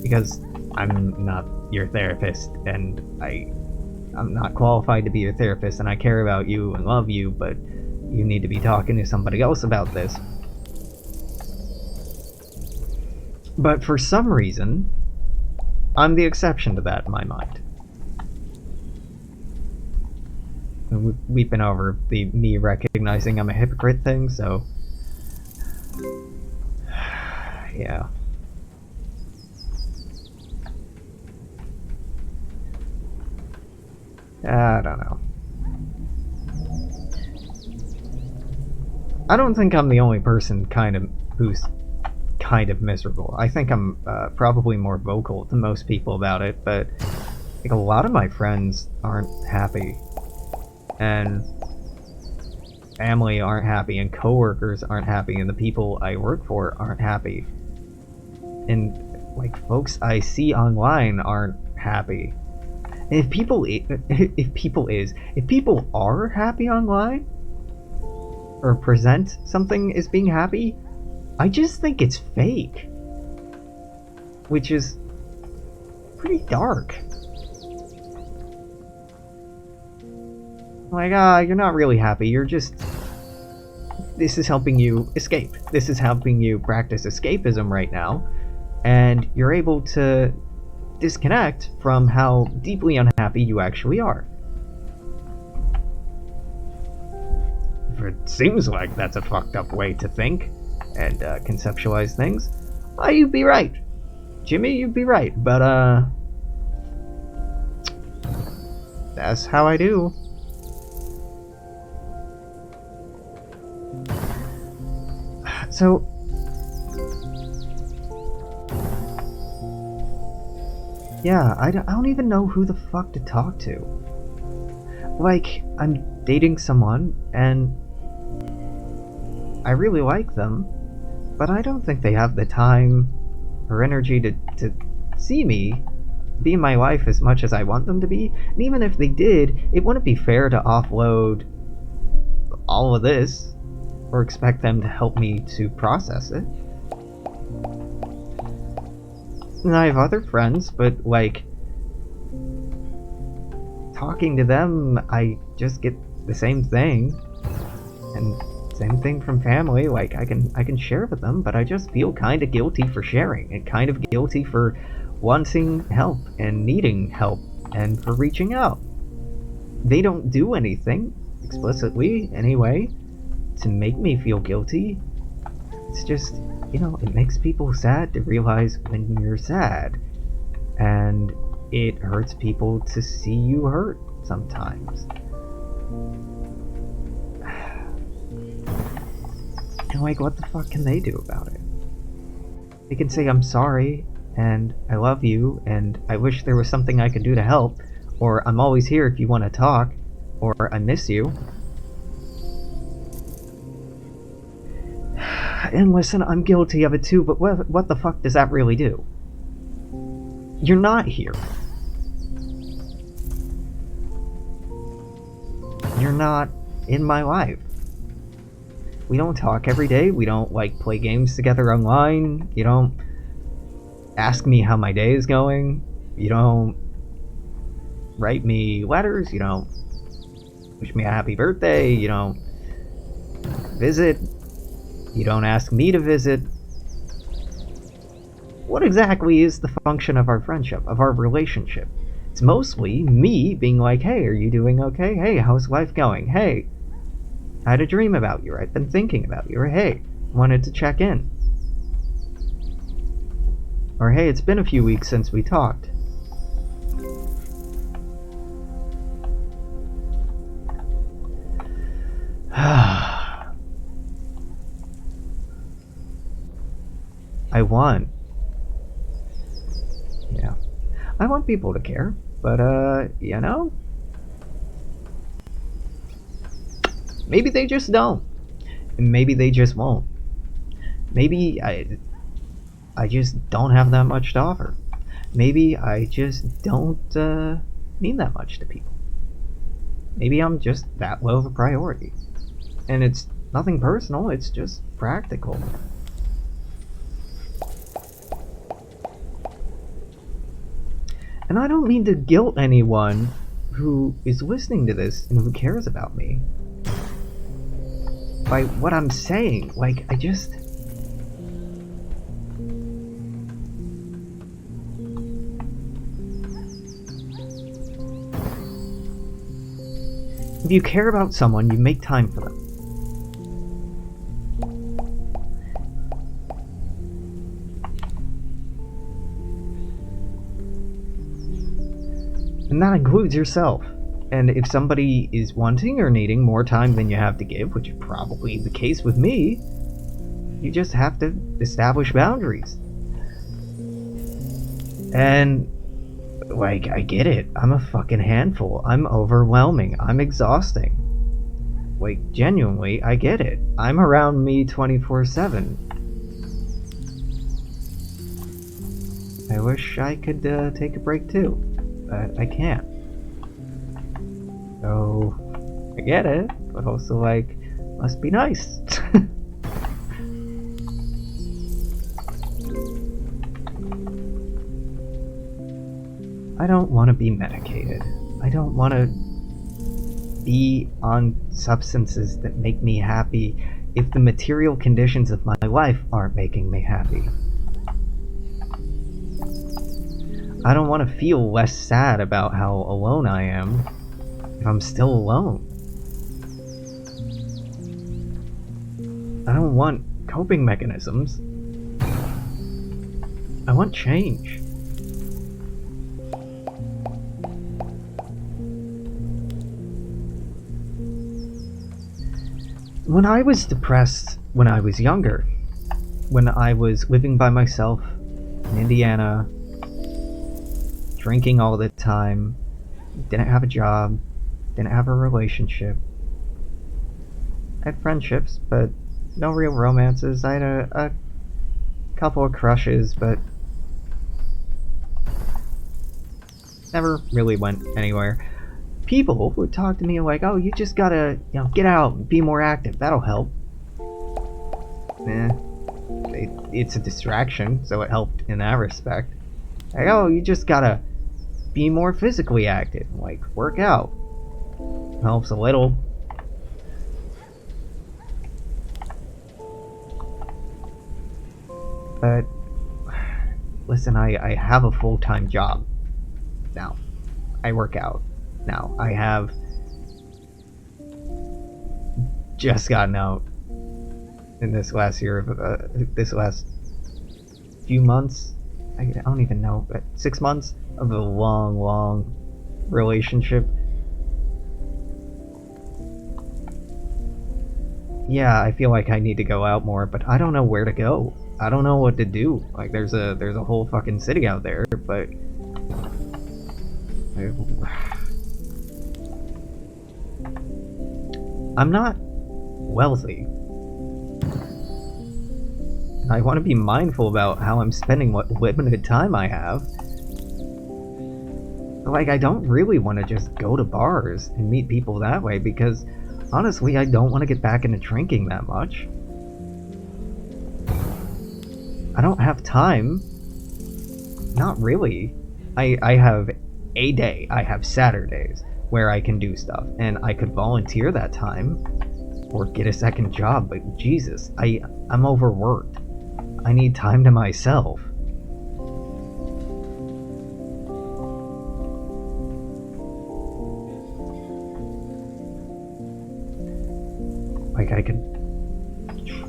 Because I'm not your therapist, and I'm not qualified to be your therapist, and I care about you and love you, but you need to be talking to somebody else about this. But for some reason, I'm the exception to that in my mind. We've been over the me recognizing I'm a hypocrite thing, so yeah. I don't know. I don't think I'm the only person who's kind of miserable. I think I'm probably more vocal than most people about it, but like, a lot of my friends aren't happy, and family aren't happy, and coworkers aren't happy, and the people I work for aren't happy, and like folks I see online aren't happy. And if people are happy online or present something as being happy, I just think it's fake, which is pretty dark. Like, you're not really happy, you're just... This is helping you escape. This is helping you practice escapism right now, and you're able to disconnect from how deeply unhappy you actually are. If it seems like that's a fucked up way to think and conceptualize things, you'd be right. Jimmy, you'd be right, but that's how I do. So, yeah, I don't even know who the fuck to talk to. Like, I'm dating someone, and I really like them, but I don't think they have the time or energy to see me, be in my life as much as I want them to be. And even if they did, it wouldn't be fair to offload all of this or expect them to help me to process it. And I have other friends, but like, talking to them, I just get the same thing. And same thing from family, like I can share with them, but I just feel kind of guilty for sharing and kind of guilty for wanting help and needing help and for reaching out. They don't do anything, explicitly anyway, to make me feel guilty. It's just, it makes people sad to realize when you're sad. And it hurts people to see you hurt sometimes. And like, what the fuck can they do about it? They can say, I'm sorry, and I love you, and I wish there was something I could do to help, or I'm always here if you want to talk, or I miss you. And listen, I'm guilty of it too, but what the fuck does that really do? You're not here. You're not in my life. We don't talk every day. We don't, play games together online. You don't ask me how my day is going. You don't write me letters. You don't wish me a happy birthday. You don't visit. You don't ask me to visit. What exactly is the function of our friendship, of our relationship? It's mostly me being like, hey, are you doing okay? Hey, how's life going? Hey, I had a dream about you. I've been thinking about you. Or hey, wanted to check in. Or hey, it's been a few weeks since we talked. I want people to care, but maybe they just don't. And maybe they just won't. Maybe I just don't have that much to offer. Maybe I just don't mean that much to people. Maybe I'm just that low of a priority. And it's nothing personal, it's just practical. And I don't mean to guilt anyone who is listening to this and who cares about me by what I'm saying. If you care about someone, you make time for them. And that includes yourself. And if somebody is wanting or needing more time than you have to give, which is probably the case with me, you just have to establish boundaries. And, I get it. I'm a fucking handful. I'm overwhelming. I'm exhausting. Genuinely, I get it. I'm around me 24/7. I wish I could take a break too. But I can't. So, I get it, but also, must be nice. I don't want to be medicated. I don't want to be on substances that make me happy if the material conditions of my life aren't making me happy. I don't want to feel less sad about how alone I am if I'm still alone. I don't want coping mechanisms. I want change. When I was depressed when I was younger, when I was living by myself in Indiana, drinking all the time, didn't have a job, didn't have a relationship. I had friendships, but no real romances. I had a couple of crushes, but never really went anywhere. People would talk to me like, oh, you just gotta, get out, be more active, that'll help. It's a distraction, so it helped in that respect. Oh, you just gotta be more physically active, work out. Helps a little. But listen, I have a full-time job now. I work out now. I have just gotten out in this last year of this last few months. I don't even know, but 6 months of a long relationship. Yeah, I feel like I need to go out more, but I don't know where to go. I don't know what to do. Like, there's a whole fucking city out there, but I'm not wealthy. I want to be mindful about how I'm spending what limited time I have. Like, I don't really want to just go to bars and meet people that way because, honestly, I don't want to get back into drinking that much. I don't have time. Not really. I have a day. I have Saturdays where I can do stuff, and I could volunteer that time or get a second job, but Jesus, I'm overworked. I need time to myself. Like, I could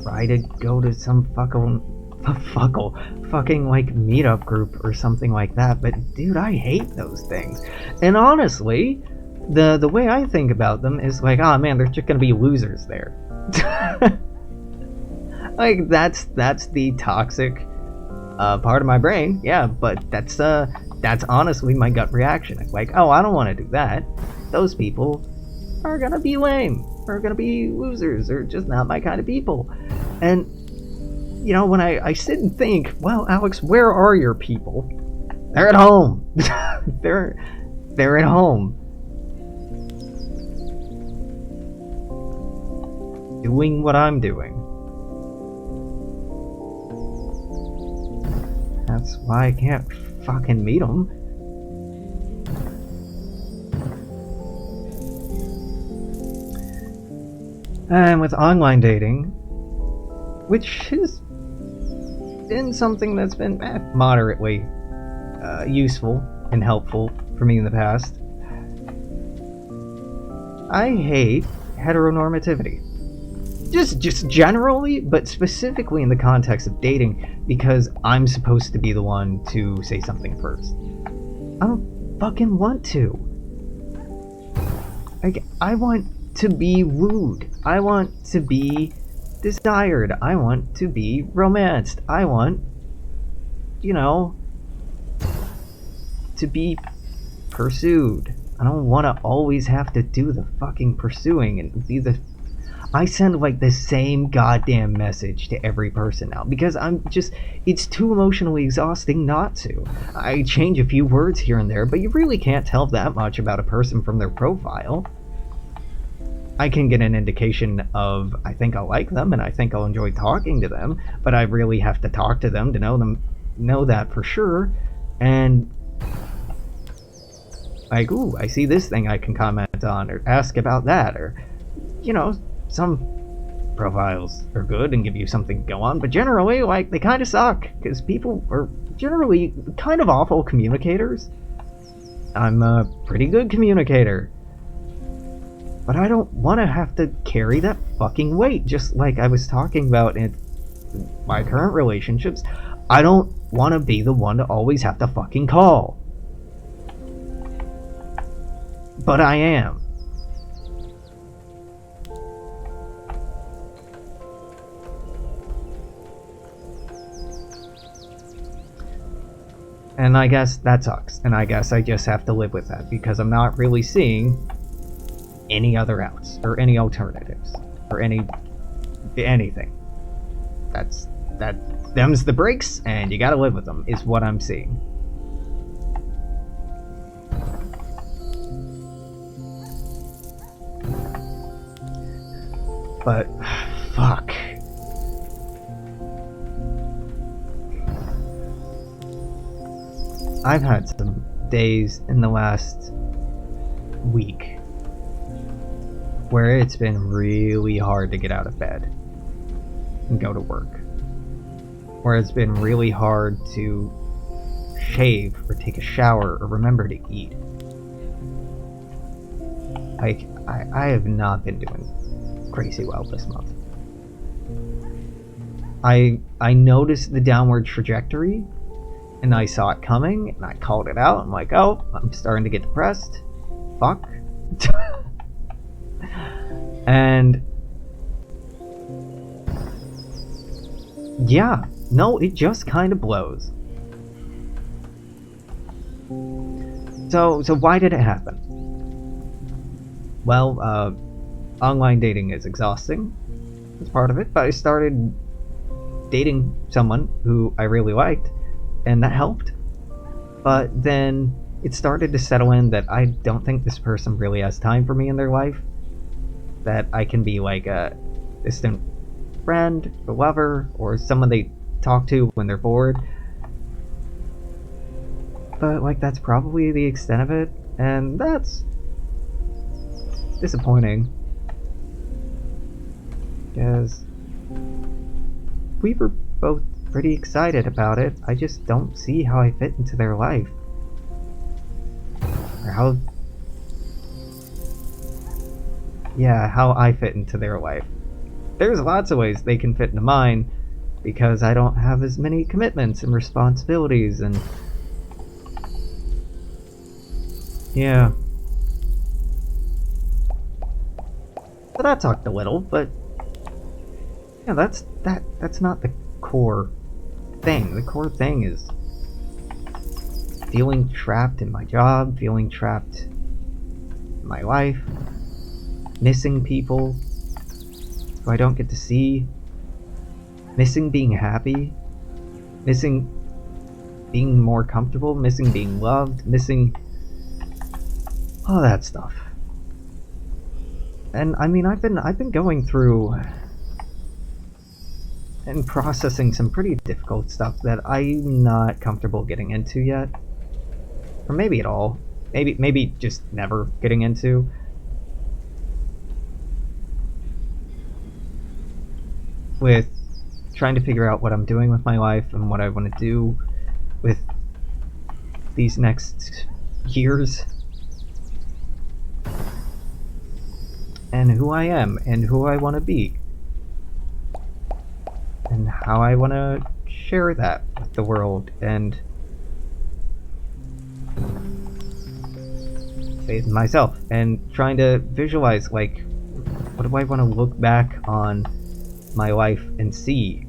try to go to some fucking like meetup group or something like that, but dude, I hate those things. And honestly, the way I think about them is like, oh man, there's just gonna be losers there. Like, that's the toxic part of my brain, yeah, but that's honestly my gut reaction. It's like, oh, I don't want to do that. Those people are gonna be lame, are gonna be losers, or just not my kind of people. And you know, when I sit and think, well, Alex, where are your people? They're at home. they're at home. Doing what I'm doing. That's why I can't fucking meet them. And with online dating, which has been something that's been moderately useful and helpful for me in the past, I hate heteronormativity. Just generally, but specifically in the context of dating, because I'm supposed to be the one to say something first. I don't fucking want to. Like, I want to be wooed. I want to be desired. I want to be romanced. I want, you know, to be pursued. I don't want to always have to do the fucking pursuing and be the... I send like the same goddamn message to every person now because it's too emotionally exhausting not to. I change a few words here and there, but you really can't tell that much about a person from their profile. I can get an indication of, I think I'll like them and I think I'll enjoy talking to them, but I really have to talk to them to know that for sure. And like, ooh, I see this thing I can comment on or ask about that, or, you know, some profiles are good and give you something to go on, but generally, like, they kind of suck, because people are generally kind of awful communicators. I'm a pretty good communicator, but I don't want to have to carry that fucking weight, just like I was talking about in my current relationships. I don't want to be the one to always have to fucking call. But I am. And I guess that sucks, and I guess I just have to live with that, because I'm not really seeing any other outs, or any alternatives, or anything. Them's the breaks, and you gotta live with them, is what I'm seeing. But, fuck. I've had some days in the last week where it's been really hard to get out of bed and go to work. where it's been really hard to shave or take a shower or remember to eat. Like, I have not been doing crazy well this month. I noticed the downward trajectory, and I saw it coming, and I called it out. I'm like, oh, I'm starting to get depressed. Fuck. And yeah, no, it just kind of blows. So why did it happen? Well, online dating is exhausting. That's part of it, but I started dating someone who I really liked, and that helped. But then it started to settle in that I don't think this person really has time for me in their life. That I can be like a distant friend, a lover, or someone they talk to when they're bored. But like, that's probably the extent of it, and that's disappointing. Because we were both pretty excited about it. I just don't see how I fit into their life. Or how I fit into their life. There's lots of ways they can fit into mine, because I don't have as many commitments and responsibilities, and yeah. So that talked a little, but yeah, that's not the core thing. The core thing is feeling trapped in my job, feeling trapped in my life, missing people who I don't get to see, missing being happy, missing being more comfortable, missing being loved, missing all that stuff. And I mean, I've been going through and processing some pretty difficult stuff that I'm not comfortable getting into yet. Or maybe at all. Maybe just never getting into. With trying to figure out what I'm doing with my life and what I want to do with these next years. And who I am and who I want to be. And how I want to share that with the world and with myself. And trying to visualize, like, what do I want to look back on my life and see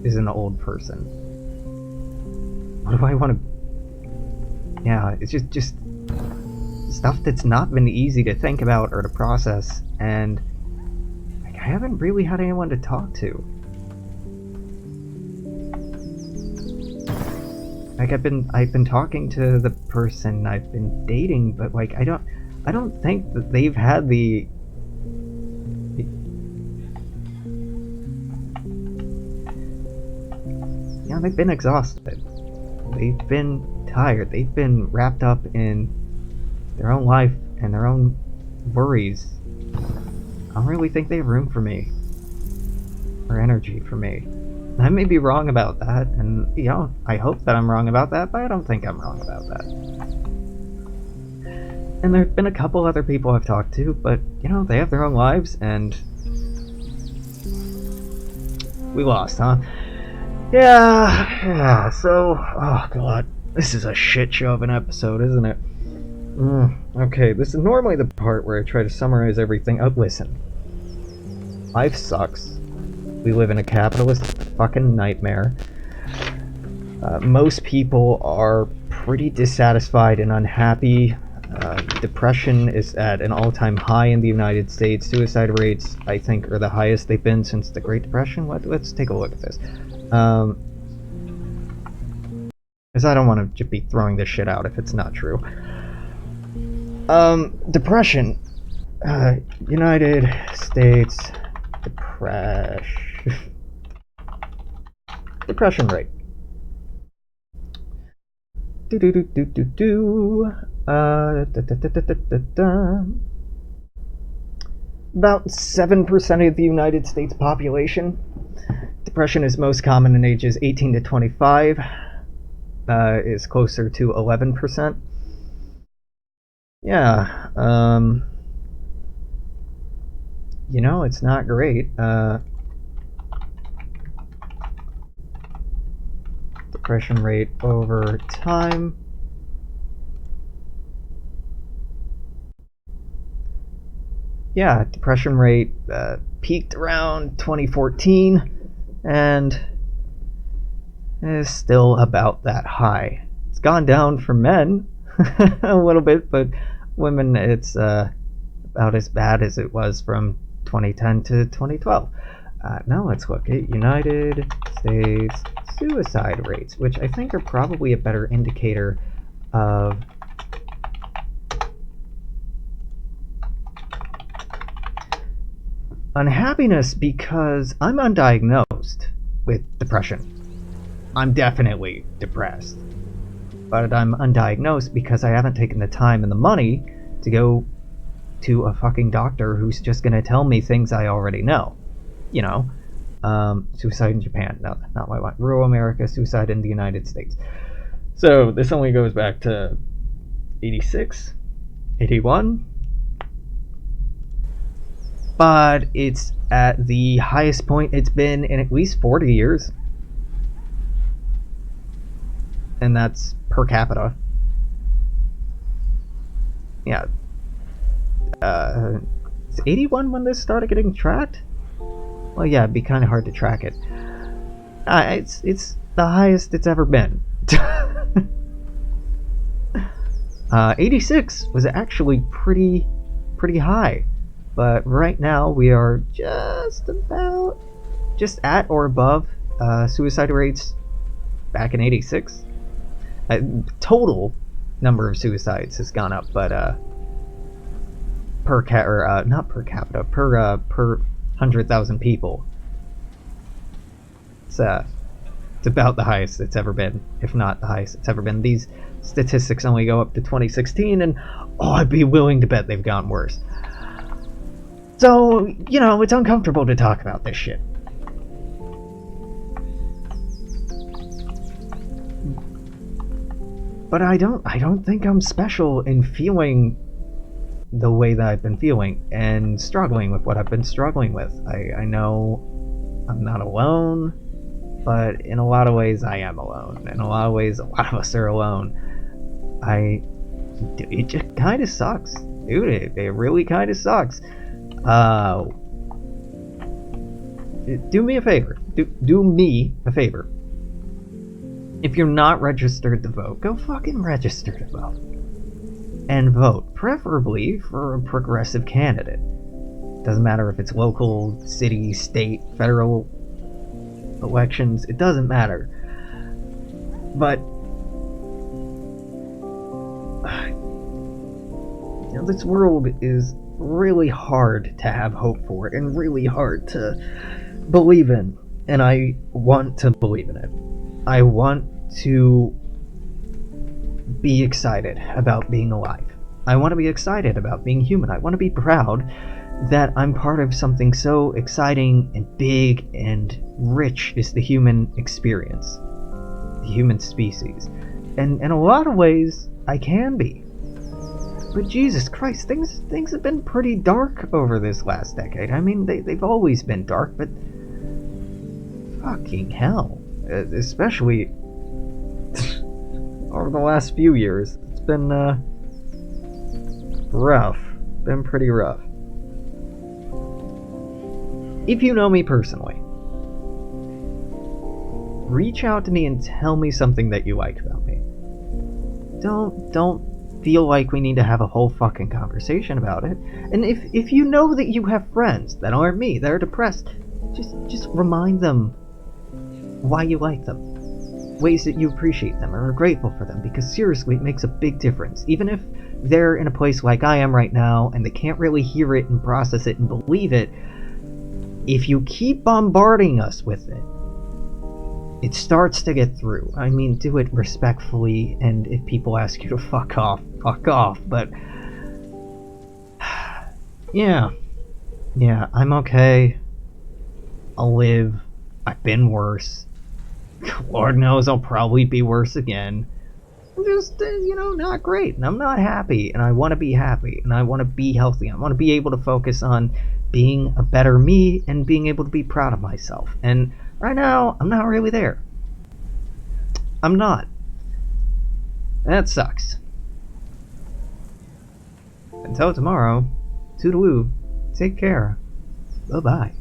as an old person? What do I want to... Yeah, it's just stuff that's not been easy to think about or to process, and like, I haven't really had anyone to talk to. Like, I've been talking to the person I've been dating, but like, I don't think that they've had the yeah, they've been exhausted. They've been tired. They've been wrapped up in their own life and their own worries. I don't really think they have room for me. Or energy for me. I may be wrong about that, and, you know, I hope that I'm wrong about that, but I don't think I'm wrong about that. And there have been a couple other people I've talked to, but, you know, they have their own lives, and we lost, huh? Yeah, so, oh god, this is a shit show of an episode, isn't it? Okay, this is normally the part where I try to summarize everything. Oh, listen. Life sucks. We live in a capitalist fucking nightmare. Most people are pretty dissatisfied and unhappy. Depression is at an all-time high in the United States. Suicide rates, I think, are the highest they've been since the Great Depression. Let's take a look at this. Because I don't want to just be throwing this shit out if it's not true. Depression. United States depression rate. About 7% of the United States population Depression is most common in ages 18 to 25, is closer to 11%. Yeah, you know, it's not great. Depression rate over time. Yeah, depression rate peaked around 2014 and is still about that high. It's gone down for men a little bit, but women, it's about as bad as it was from 2010 to 2012. Now let's look at United States suicide rates, which I think are probably a better indicator of unhappiness, because I'm undiagnosed with depression. I'm definitely depressed. But I'm undiagnosed because I haven't taken the time and the money to go to a fucking doctor who's just gonna tell me things I already know. You know, suicide in Japan, no, not what I want. Rural America, suicide in the United States. So this only goes back to 86, 81. But it's at the highest point it's been in at least 40 years. And that's per capita. Yeah. Is 81 when this started getting tracked? Well, yeah, it'd be kind of hard to track it. It's the highest it's ever been. 86 was actually pretty high. But right now we are just at or above suicide rates back in 86. Total number of suicides has gone up, but not per capita, per 100,000 people. It's about the highest it's ever been, if not the highest it's ever been. These statistics only go up to 2016, and I'd be willing to bet they've gone worse. So, you know, it's uncomfortable to talk about this shit. But I don't think I'm special in feeling the way that I've been feeling and struggling with what I've been struggling with. I know I'm not alone, but in a lot of ways I am alone. In a lot of ways, a lot of us are alone. It just kind of sucks. Dude, it really kind of sucks. Do me a favor. Do me a favor. If you're not registered to vote, go fucking register to vote. And vote, preferably for a progressive candidate. Doesn't matter if it's local, city, state, federal elections, it doesn't matter. But you know, this world is really hard to have hope for and really hard to believe in, and I want to believe in it. I want to be excited about being alive. I want to be excited about being human. I want to be proud that I'm part of something so exciting and big and rich as the human experience, the human species. And in a lot of ways, I can be. But Jesus Christ, things have been pretty dark over this last decade. I mean, they've always been dark, but fucking hell. Especially over the last few years. It's been rough. Been pretty rough. If you know me personally, reach out to me and tell me something that you like about me. Don't feel like we need to have a whole fucking conversation about it. And if you know that you have friends that aren't me, that are depressed, just remind them why you like them, ways that you appreciate them or are grateful for them, because seriously, it makes a big difference. Even if they're in a place like I am right now and they can't really hear it and process it and believe it, if you keep bombarding us with it, it starts to get through. I mean, do it respectfully, and if people ask you to fuck off, but yeah, I'm okay. I'll live. I've been worse. Lord knows I'll probably be worse again. I'm just, not great. And I'm not happy. And I want to be happy. And I want to be healthy. I want to be able to focus on being a better me and being able to be proud of myself. And right now, I'm not really there. I'm not. That sucks. Until tomorrow, toodaloo, take care, bye-bye.